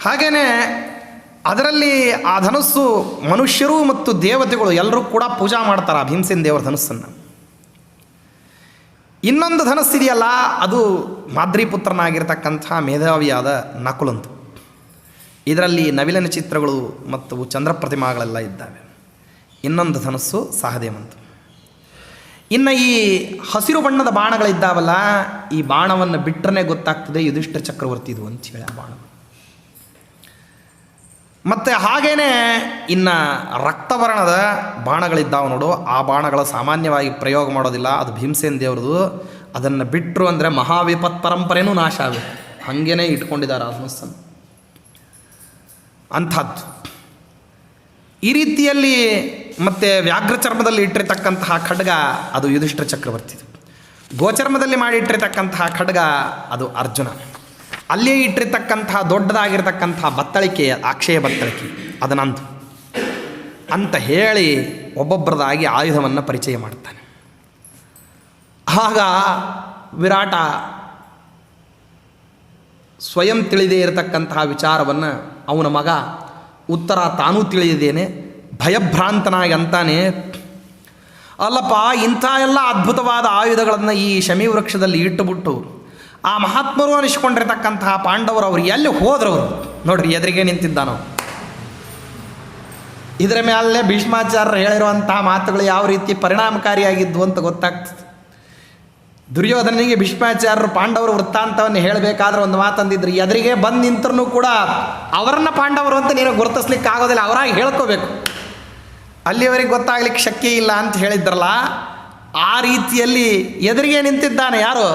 ಹಾಗೆಯೇ ಅದರಲ್ಲಿ ಆ ಧನುಸ್ಸು ಮನುಷ್ಯರು ಮತ್ತು ದೇವತೆಗಳು ಎಲ್ಲರೂ ಕೂಡ ಪೂಜಾ ಮಾಡ್ತಾರೆ ಆ ಭೀಮಸೇನ ದೇವರ ಧನುಸ್ಸನ್ನು. ಇನ್ನೊಂದು ಧನಸ್ಸಿದೆಯಲ್ಲ, ಅದು ಮಾದ್ರಿಪುತ್ರನಾಗಿರ್ತಕ್ಕಂಥ ಮೇಧಾವಿಯಾದ ನಕುಲಂತು. ಇದರಲ್ಲಿ ನವಿಲಿನ ಚಿತ್ರಗಳು ಮತ್ತು ಚಂದ್ರ ಪ್ರತಿಮಾಗಳೆಲ್ಲ ಇದ್ದಾವೆ. ಇನ್ನೊಂದು ಧನಸ್ಸು ಸಹದೇವಂತು. ಇನ್ನು ಈ ಹಸಿರು ಬಣ್ಣದ ಬಾಣಗಳಿದ್ದಾವಲ್ಲ, ಈ ಬಾಣವನ್ನು ಬಿಟ್ಟರೆ ಗೊತ್ತಾಗ್ತದೆ ಯುಧಿಷ್ಠಿರ ಚಕ್ರವರ್ತಿ ಇದು ಅಂತೇಳಿ ಆ ಬಾಣ. ಮತ್ತು ಹಾಗೇ ಇನ್ನು ರಕ್ತವರ್ಣದ ಬಾಣಗಳಿದ್ದಾವೆ ನೋಡು, ಆ ಬಾಣಗಳ ಸಾಮಾನ್ಯವಾಗಿ ಪ್ರಯೋಗ ಮಾಡೋದಿಲ್ಲ, ಅದು ಭೀಮಸೇನ ದೇವ್ರದು. ಅದನ್ನು ಬಿಟ್ಟರು ಅಂದರೆ ಮಹಾವಿಪತ್ ಪರಂಪರೆಯೂ ನಾಶ ಆಗುತ್ತೆ. ಹಾಗೇ ಇಟ್ಕೊಂಡಿದ್ದಾರೆ ಆ ಧನಸ್ಸನ್ನು. ಅಂಥದ್ದು ಈ ರೀತಿಯಲ್ಲಿ. ಮತ್ತು ವ್ಯಾಘ್ರ ಚರ್ಮದಲ್ಲಿ ಇಟ್ಟಿರ್ತಕ್ಕಂತಹ ಖಡ್ಗ ಅದು ಯುಧಿಷ್ಠಿರ ಚಕ್ರವರ್ತಿದು. ಗೋಚರ್ಮದಲ್ಲಿ ಮಾಡಿಟ್ಟಿರ್ತಕ್ಕಂತಹ ಖಡ್ಗ ಅದು ಅರ್ಜುನ. ಅಲ್ಲೇ ಇಟ್ಟಿರ್ತಕ್ಕಂತಹ ದೊಡ್ಡದಾಗಿರ್ತಕ್ಕಂತಹ ಬತ್ತಳಿಕೆ, ಅಕ್ಷಯ ಬತ್ತಳಿಕೆ ಅದು ನಂದು ಅಂತ ಹೇಳಿ ಒಬ್ಬೊಬ್ಬರದಾಗಿ ಆಯುಧವನ್ನು ಪರಿಚಯ ಮಾಡ್ತಾನೆ. ಆಗ ವಿರಾಟ ಸ್ವಯಂ ತಿಳಿದೇ ಇರತಕ್ಕಂತಹ ವಿಚಾರವನ್ನು ಅವನ ಮಗ ಉತ್ತರ ತಾನೂ ತಿಳಿದಿದ್ದೇನೆ ಭಯಭ್ರಾಂತನಾಗಿ ಅಂತಾನೆ, ಅಲ್ಲಪ್ಪ ಇಂಥ ಎಲ್ಲ ಅದ್ಭುತವಾದ ಆಯುಧಗಳನ್ನು ಈ ಶಮಿ ವೃಕ್ಷದಲ್ಲಿ ಇಟ್ಟುಬಿಟ್ಟು ಆ ಮಹಾತ್ಮರು ಅನಿಸ್ಕೊಂಡಿರ್ತಕ್ಕಂತಹ ಪಾಂಡವರು ಅವ್ರು ಎಲ್ಲಿ ಹೋದ್ರವರು ನೋಡ್ರಿ, ಎದುರಿಗೆ ನಿಂತಿದ್ದಾನೋ. ಇದರ ಮೇಲೆ ಭೀಷ್ಮಾಚಾರ್ಯರು ಹೇಳಿರುವಂತಹ ಮಾತುಗಳು ಯಾವ ರೀತಿ ಪರಿಣಾಮಕಾರಿಯಾಗಿದ್ವು ಅಂತ ಗೊತ್ತಾಗ್ತದೆ. ದುರ್ಯೋಧನಿಗೆ ಭೀಷ್ಮಾಚಾರ್ಯರು ಪಾಂಡವರು ವೃತ್ತಾಂತವನ್ನು ಹೇಳಬೇಕಾದ್ರೆ ಒಂದು ಮಾತಂದಿದ್ರು, ಎದುರಿಗೆ ಬಂದು ನಿಂತರೂ ಕೂಡ ಅವರನ್ನ ಪಾಂಡವರು ಅಂತ ನೀನು ಗುರುತಿಸ್ಲಿಕ್ಕೆ ಆಗೋದಿಲ್ಲ, ಅವರಾಗಿ ಹೇಳ್ಕೋಬೇಕು, ಅಲ್ಲಿವರೆಗೆ ಗೊತ್ತಾಗ್ಲಿಕ್ಕೆ ಶಕ್ಯ ಇಲ್ಲ ಅಂತ ಹೇಳಿದ್ರಲ್ಲ. ಆ ರೀತಿಯಲ್ಲಿ ಎದುರಿಗೆ ನಿಂತಿದ್ದಾನೆ ಯಾರು?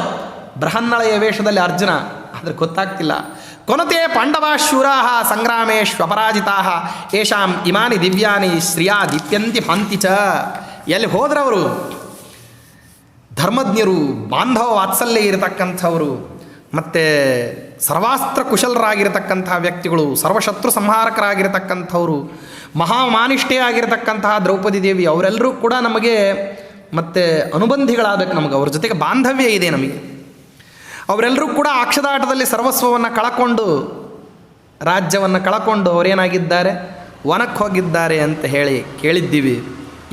ಬೃಹನ್ನಳೆಯ ವೇಷದಲ್ಲಿ ಅರ್ಜುನ. ಆದರೆ ಗೊತ್ತಾಗ್ತಿಲ್ಲ. ಕೊನತೆ ಪಾಂಡವ ಶೂರಾ ಸಂಗ್ರಾಮೇಶ್ವಪರಾಜಿತಾ ಯೇಷಾಂ ಇಮಾನಿ ದಿವ್ಯಾನಿ ಶ್ರಿಯಾ ದಿಪ್ಯಂತಿ ಭಾಂತಿ ಚ. ಎಲ್ಲಿ ಹೋದ್ರವರು? ಧರ್ಮಜ್ಞರು, ಬಾಂಧವ ವಾತ್ಸಲ್ಯ ಇರತಕ್ಕಂಥವರು, ಮತ್ತು ಸರ್ವಾಸ್ತ್ರ ಕುಶಲರಾಗಿರತಕ್ಕಂತಹ ವ್ಯಕ್ತಿಗಳು, ಸರ್ವಶತ್ರು ಸಂಹಾರಕರಾಗಿರತಕ್ಕಂಥವರು, ಮಹಾಮಾನಿಷ್ಠೆ ಆಗಿರತಕ್ಕಂತಹ ದ್ರೌಪದಿ ದೇವಿ, ಅವರೆಲ್ಲರೂ ಕೂಡ ನಮಗೆ ಮತ್ತು ಅನುಬಂಧಿಗಳಾಗಬೇಕು. ನಮಗೆ ಅವ್ರ ಜೊತೆಗೆ ಬಾಂಧವ್ಯ ಇದೆ ನಮಗೆ. ಅವರೆಲ್ಲರೂ ಕೂಡ ಅಕ್ಷದಾಟದಲ್ಲಿ ಸರ್ವಸ್ವವನ್ನು ಕಳಕೊಂಡು, ರಾಜ್ಯವನ್ನು ಕಳಕೊಂಡು ಅವರೇನಾಗಿದ್ದಾರೆ, ವನಕ್ಕೆ ಹೋಗಿದ್ದಾರೆ ಅಂತ ಹೇಳಿ ಕೇಳಿದ್ದೀವಿ.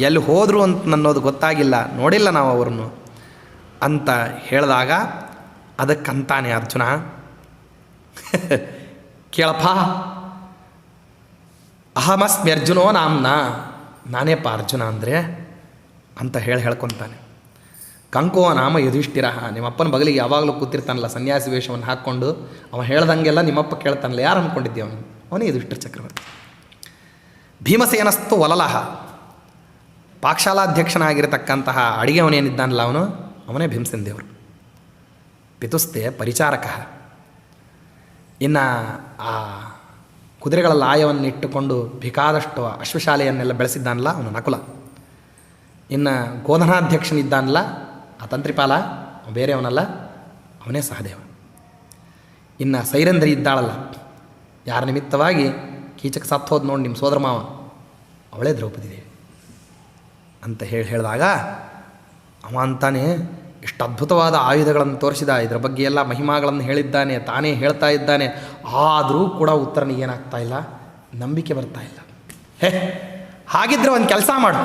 ಎಲ್ಲಿ ಹೋದರು ಅಂತ ಅನ್ನೋದು ಗೊತ್ತಾಗಿಲ್ಲ, ನೋಡಿಲ್ಲ ನಾವು ಅವ್ರನ್ನು ಅಂತ ಹೇಳಿದಾಗ ಅದಕ್ಕಂತಾನೆ ಅರ್ಜುನ, ಕೇಳಪ್ಪ, ಅಹಮಸ್ಮಿ ಅರ್ಜುನೋ ನಾಮ್ನ, ನಾನೇಪ್ಪ ಅರ್ಜುನ ಅಂದರೆ ಅಂತ ಹೇಳ್ಕೊತಾನೆ. ಕಂಕೋ ನಾಮ ಯುಧಿಷ್ಠಿರ, ನಿಮ್ಮಪ್ಪನ ಬಗಲಿಗೆ ಯಾವಾಗಲೂ ಕೂತಿರ್ತಾನಲ್ಲ ಸನ್ಯಾಸಿ ವೇಷವನ್ನು ಹಾಕ್ಕೊಂಡು, ಅವ ಹೇಳ್ದಂಗೆಲ್ಲ ನಿಮ್ಮಪ್ಪ ಕೇಳ್ತಾನಲ್ಲ, ಯಾರು ಅಂದ್ಕೊಂಡಿದ್ದೆ ಅವನೇ ಯುಧಿಷ್ಠಿರ ಚಕ್ರವರ್ತಿ. ಭೀಮಸೇನಸ್ತು ವಲಲಹ, ಪಾಕಶಾಲಾಧ್ಯಕ್ಷನಾಗಿರತಕ್ಕಂತಹ ಅಡಿಗೆ ಅವನೇನಿದ್ದಾನಲ್ಲ ಅವನೇ ಭೀಮಸೇನ ದೇವರು. ಪಿತುಸ್ತೆ ಪರಿಚಾರಕ, ಇನ್ನು ಆ ಕುದುರೆಗಳ ಲಾಯವನ್ನು ಇಟ್ಟುಕೊಂಡು ಬೇಕಾದಷ್ಟು ಅಶ್ವಶಾಲೆಯನ್ನೆಲ್ಲ ಬೆಳೆಸಿದ್ದಾನಲ್ಲ ಅವನು ನಕುಲ. ಇನ್ನು ಗೋಧನಾಧ್ಯಕ್ಷನಿದ್ದಾನಲ್ಲ ಆ ತಂತ್ರಿಪಾಲ, ಬೇರೆಯವನಲ್ಲ, ಅವನೇ ಸಹದೇವ. ಇನ್ನು ಸೈರಂಧ್ರಿ ಇದ್ದಾಳಲ್ಲ, ಯಾರ ನಿಮಿತ್ತವಾಗಿ ಕೀಚಕ ಸತ್ತೋದು ನೋಡಿ ನಿಮ್ಮ ಸೋದರ ಮಾವ, ಅವಳೇ ದ್ರೌಪದಿ ದೇವಿ ಅಂತ ಹೇಳಿದಾಗ ಅವ ಅಂತಾನೆ, ಇಷ್ಟು ಅದ್ಭುತವಾದ ಆಯುಧಗಳನ್ನು ತೋರಿಸಿದ, ಇದರ ಬಗ್ಗೆ ಎಲ್ಲ ಮಹಿಮಾಗಳನ್ನು ಹೇಳಿದ್ದಾನೆ, ತಾನೇ ಹೇಳ್ತಾ ಇದ್ದಾನೆ. ಆದರೂ ಕೂಡ ಉತ್ತರನಿಗೇನಾಗ್ತಾ ಇಲ್ಲ, ನಂಬಿಕೆ ಬರ್ತಾ ಇಲ್ಲ. ಹಾಗಿದ್ರೆ ಒಂದು ಕೆಲಸ ಮಾಡು,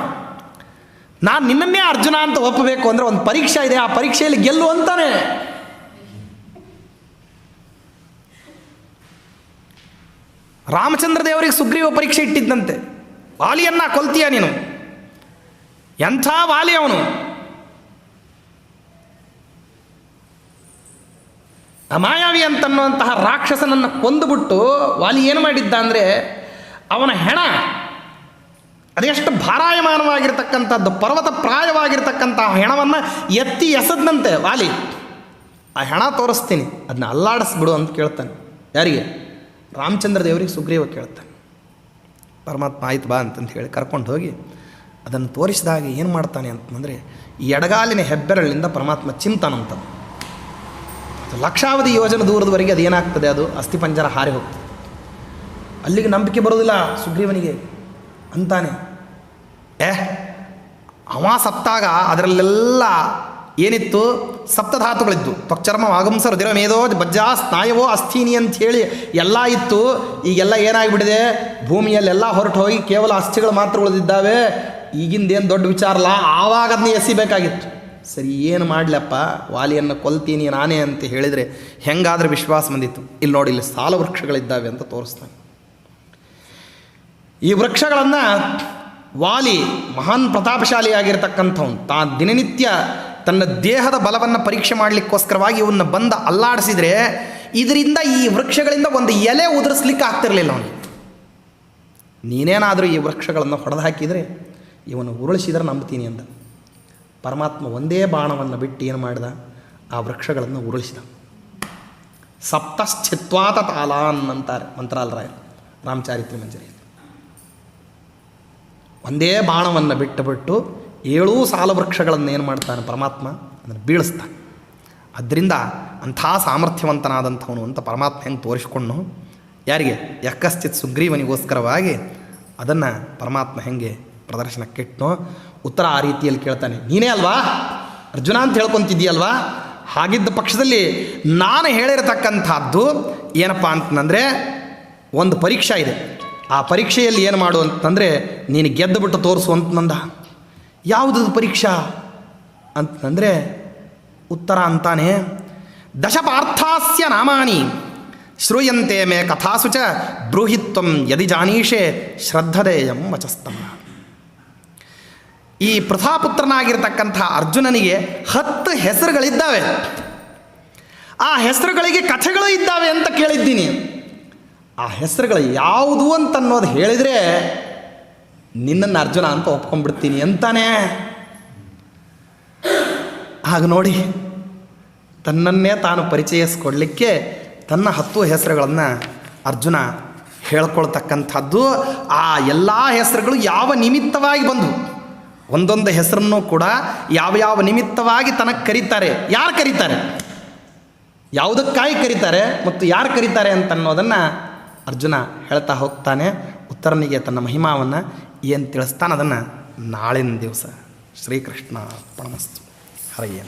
ನಾನು ನಿನ್ನನ್ನೇ ಅರ್ಜುನ ಅಂತ ಒಪ್ಪಬೇಕು ಅಂದರೆ ಒಂದು ಪರೀಕ್ಷೆ ಇದೆ, ಆ ಪರೀಕ್ಷೆಯಲ್ಲಿ ಗೆಲ್ಲು ಅಂತಾನೆ. ರಾಮಚಂದ್ರ ದೇವರಿಗೆ ಸುಗ್ರೀವ ಪರೀಕ್ಷೆ ಇಟ್ಟಿದ್ದಂತೆ, ವಾಲಿಯನ್ನ ಕೊಲ್ತೀಯ ನೀನು, ಎಂಥ ವಾಲಿ ಅವನು. ಅಮಾಯಾವಿ ಅಂತನ್ನುವಂತಹ ರಾಕ್ಷಸನನ್ನು ಕೊಂದುಬಿಟ್ಟು ವಾಲಿ ಏನು ಮಾಡಿದ್ದ ಅಂದರೆ, ಅವನ ಹೆಣ ಅದೆಷ್ಟು ಭಾರಾಯಮಾನವಾಗಿರ್ತಕ್ಕಂಥದ್ದು, ಪರ್ವತ ಪ್ರಾಯವಾಗಿರ್ತಕ್ಕಂಥ ಹೆಣವನ್ನು ಎತ್ತಿ ಎಸೆದಂತೆ ವಾಲಿ. ಆ ಹೆಣ ತೋರಿಸ್ತೀನಿ, ಅದನ್ನ ಅಲ್ಲಾಡಿಸ್ಬಿಡು ಅಂತ ಕೇಳ್ತಾನೆ. ಯಾರಿಗೆ? ರಾಮಚಂದ್ರ ದೇವರಿಗೆ ಸುಗ್ರೀವ ಕೇಳ್ತಾನೆ. ಪರಮಾತ್ಮ ಆಯ್ತು ಬಾ ಅಂತಂತ ಹೇಳಿ ಕರ್ಕೊಂಡು ಹೋಗಿ ಅದನ್ನು ತೋರಿಸಿದಾಗ ಏನು ಮಾಡ್ತಾನೆ ಅಂತಂದರೆ, ಈ ಎಡಗಾಲಿನ ಹೆಬ್ಬೆರಳಿನಿಂದ ಪರಮಾತ್ಮ ಚಿಂತಾನಂತ ಲಕ್ಷಾವಧಿ ಯೋಜನೆ ದೂರದವರೆಗೆ ಅದು ಏನಾಗ್ತದೆ, ಅದು ಅಸ್ಥಿಪಂಜರ ಹಾರಿ ಹೋಗ್ತದೆ. ಅಲ್ಲಿಗೆ ನಂಬಿಕೆ ಬರೋದಿಲ್ಲ ಸುಗ್ರೀವನಿಗೆ. ಅಂತಾನೆ, ಅವ ಸತ್ತಾಗ ಅದರಲ್ಲೆಲ್ಲ ಏನಿತ್ತು, ಸಪ್ತಧಾತುಗಳಿದ್ದು, ತ್ವಕ್ಚರ್ಮ ವಾಗಂಸ ರುದಿರ ಮೇಧೋ ಬಜ್ಜಾ ಸ್ನಾಯವೋ ಅಸ್ಥೀನಿ ಅಂಥೇಳಿ ಎಲ್ಲ ಇತ್ತು. ಈಗೆಲ್ಲ ಏನಾಗಿಬಿಟ್ಟಿದೆ, ಭೂಮಿಯಲ್ಲೆಲ್ಲ ಹೊರಟು ಹೋಗಿ ಕೇವಲ ಅಸ್ಥಿಗಳು ಮಾತ್ರ ಉಳಿದಿದ್ದಾವೆ. ಈಗಿಂದೇನು ದೊಡ್ಡ ವಿಚಾರ ಅಲ್ಲ, ಆವಾಗ ಅದನ್ನ ಎಸಿಬೇಕಾಗಿತ್ತು. ಸರಿ, ಏನು ಮಾಡಲಪ್ಪ, ವಾಲಿಯನ್ನು ಕೊಲ್ತೀನಿ ನಾನೇ ಅಂತ ಹೇಳಿದರೆ ಹೆಂಗಾದ್ರೆ ವಿಶ್ವಾಸ ಬಂದಿತ್ತು. ಇಲ್ಲಿ ನೋಡಿ, ಇಲ್ಲಿ ಸಾಲ ವೃಕ್ಷಗಳಿದ್ದಾವೆ ಅಂತ ತೋರಿಸ್ತಾನೆ. ಈ ವೃಕ್ಷಗಳನ್ನು ವಾಲಿ ಮಹಾನ್ ಪ್ರತಾಪಶಾಲಿಯಾಗಿರ್ತಕ್ಕಂಥವನು ದಿನನಿತ್ಯ ತನ್ನ ದೇಹದ ಬಲವನ್ನು ಪರೀಕ್ಷೆ ಮಾಡಲಿಕ್ಕೋಸ್ಕರವಾಗಿ ಇವನ್ನ ಬಂದ ಅಲ್ಲಾಡಿಸಿದರೆ ಇದರಿಂದ ಈ ವೃಕ್ಷಗಳಿಂದ ಒಂದು ಎಲೆ ಉದುರಿಸ್ಲಿಕ್ಕೆ ಆಗ್ತಿರಲಿಲ್ಲ ಅವನಿಗೆ. ನೀನೇನಾದರೂ ಈ ವೃಕ್ಷಗಳನ್ನು ಹೊಡೆದು ಹಾಕಿದರೆ ಇವನು ಉರುಳಿಸಿದರೆ ನಂಬ್ತೀನಿ ಅಂದ. ಪರಮಾತ್ಮ ಒಂದೇ ಬಾಣವನ್ನು ಬಿಟ್ಟು ಏನು ಮಾಡಿದ, ಆ ವೃಕ್ಷಗಳನ್ನು ಉರುಳಿಸಿದ. ಸಪ್ತಶ್ಚಿತ್ವಾತ ತಾಲಾನ್ ಅಂತಾರೆ ಮಂತ್ರಾಲರಾಯ ರಾಮಚಾರಿತ್ರ್ಯ ಮಂಜರಿಯಲ್ಲಿ. ಒಂದೇ ಬಾಣವನ್ನು ಬಿಟ್ಟು 7 ಸಾಲ ವೃಕ್ಷಗಳನ್ನು ಏನು ಮಾಡ್ತಾನೆ ಪರಮಾತ್ಮ, ಅದನ್ನು ಬೀಳಿಸ್ತಾನೆ. ಅದರಿಂದ ಅಂಥ ಸಾಮರ್ಥ್ಯವಂತನಾದಂಥವನು ಅಂತ ಪರಮಾತ್ಮ ಹೆಂಗೆ ತೋರಿಸ್ಕೊಂಡು, ಯಾರಿಗೆ? ಯಕ್ಕಶ್ಚಿತ್ ಸುಗ್ರೀವನಿಗೋಸ್ಕರವಾಗಿ ಅದನ್ನು ಪರಮಾತ್ಮ ಹೆಂಗೆ ಪ್ರದರ್ಶನಕ್ಕಿಟ್ಟನೋ. ಉತ್ತರ ಆ ರೀತಿಯಲ್ಲಿ ಕೇಳ್ತಾನೆ, ನೀನೇ ಅಲ್ವಾ ಅರ್ಜುನ ಅಂತ ಹೇಳ್ಕೊತಿದ್ದೀಯಲ್ವಾ, ಹಾಗಿದ್ದ ಪಕ್ಷದಲ್ಲಿ ನಾನು ಹೇಳಿರತಕ್ಕಂಥದ್ದು ಏನಪ್ಪ ಅಂತಂದರೆ ಒಂದು ಪರೀಕ್ಷೆ ಇದೆ. ಆ ಪರೀಕ್ಷೆಯಲ್ಲಿ ಏನು ಮಾಡು ಅಂತಂದರೆ ನೀನು ಗೆದ್ದು ಬಿಟ್ಟು ತೋರಿಸು ಅಂತಂದ. ಯಾವುದದು ಪರೀಕ್ಷಾ ಅಂತಂದರೆ ಉತ್ತರ ಅಂತಾನೆ, ದಶಪಾರ್ಥಾಸ್ಯ ನಾಮಾನಿ ಶ್ರೂಯಂತೆ ಮೇ ಕಥಾಸು ಚ ಬ್ರೂಹಿತ್ವಂ ಯದಿ ಜಾನೀಷೆ ಶ್ರದ್ಧದೇಯಂ ವಚಸ್ತಮ. ಈ ಪ್ರಥಾಪುತ್ರನಾಗಿರ್ತಕ್ಕಂಥ ಅರ್ಜುನನಿಗೆ 10 ಹೆಸರುಗಳಿದ್ದಾವೆ. ಆ ಹೆಸರುಗಳಿಗೆ ಕಥೆಗಳು ಇದ್ದಾವೆ ಅಂತ ಕೇಳಿದ್ದೀನಿ. ಆ ಹೆಸರುಗಳು ಯಾವುದು ಅಂತನ್ನೋದು ಹೇಳಿದರೆ ನಿನ್ನನ್ನು ಅರ್ಜುನ ಅಂತ ಒಪ್ಕೊಂಡ್ಬಿಡ್ತೀನಿ ಅಂತಾನೆ. ಆಗ ನೋಡಿ, ತನ್ನನ್ನೇ ತಾನು ಪರಿಚಯಿಸ್ಕೊಡ್ಲಿಕ್ಕೆ ತನ್ನ 10 ಹೆಸರುಗಳನ್ನು ಅರ್ಜುನ ಹೇಳ್ಕೊಳ್ತಕ್ಕಂಥದ್ದು. ಆ ಎಲ್ಲ ಹೆಸರುಗಳು ಯಾವ ನಿಮಿತ್ತವಾಗಿ ಬಂದು, ಒಂದೊಂದು ಹೆಸರನ್ನು ಕೂಡ ಯಾವ ನಿಮಿತ್ತವಾಗಿ ತನಗೆ ಕರೀತಾರೆ, ಯಾರು ಕರೀತಾರೆ, ಯಾವುದಕ್ಕಾಗಿ ಕರೀತಾರೆ ಮತ್ತು ಯಾರು ಕರೀತಾರೆ ಅಂತನ್ನೋದನ್ನು ಅರ್ಜುನ ಹೇಳ್ತಾ ಹೋಗ್ತಾನೆ. ಉತ್ತರನಿಗೆ ತನ್ನ ಮಹಿಮಾವನ್ನು ಏನು ತಿಳಿಸ್ತಾನೆ ಅದನ್ನು ನಾಳಿನ ದಿವಸ ಶ್ರೀಕೃಷ್ಣ ಅರ್ಪಣಮಸ್ತು. ಹರಯ್ಯ.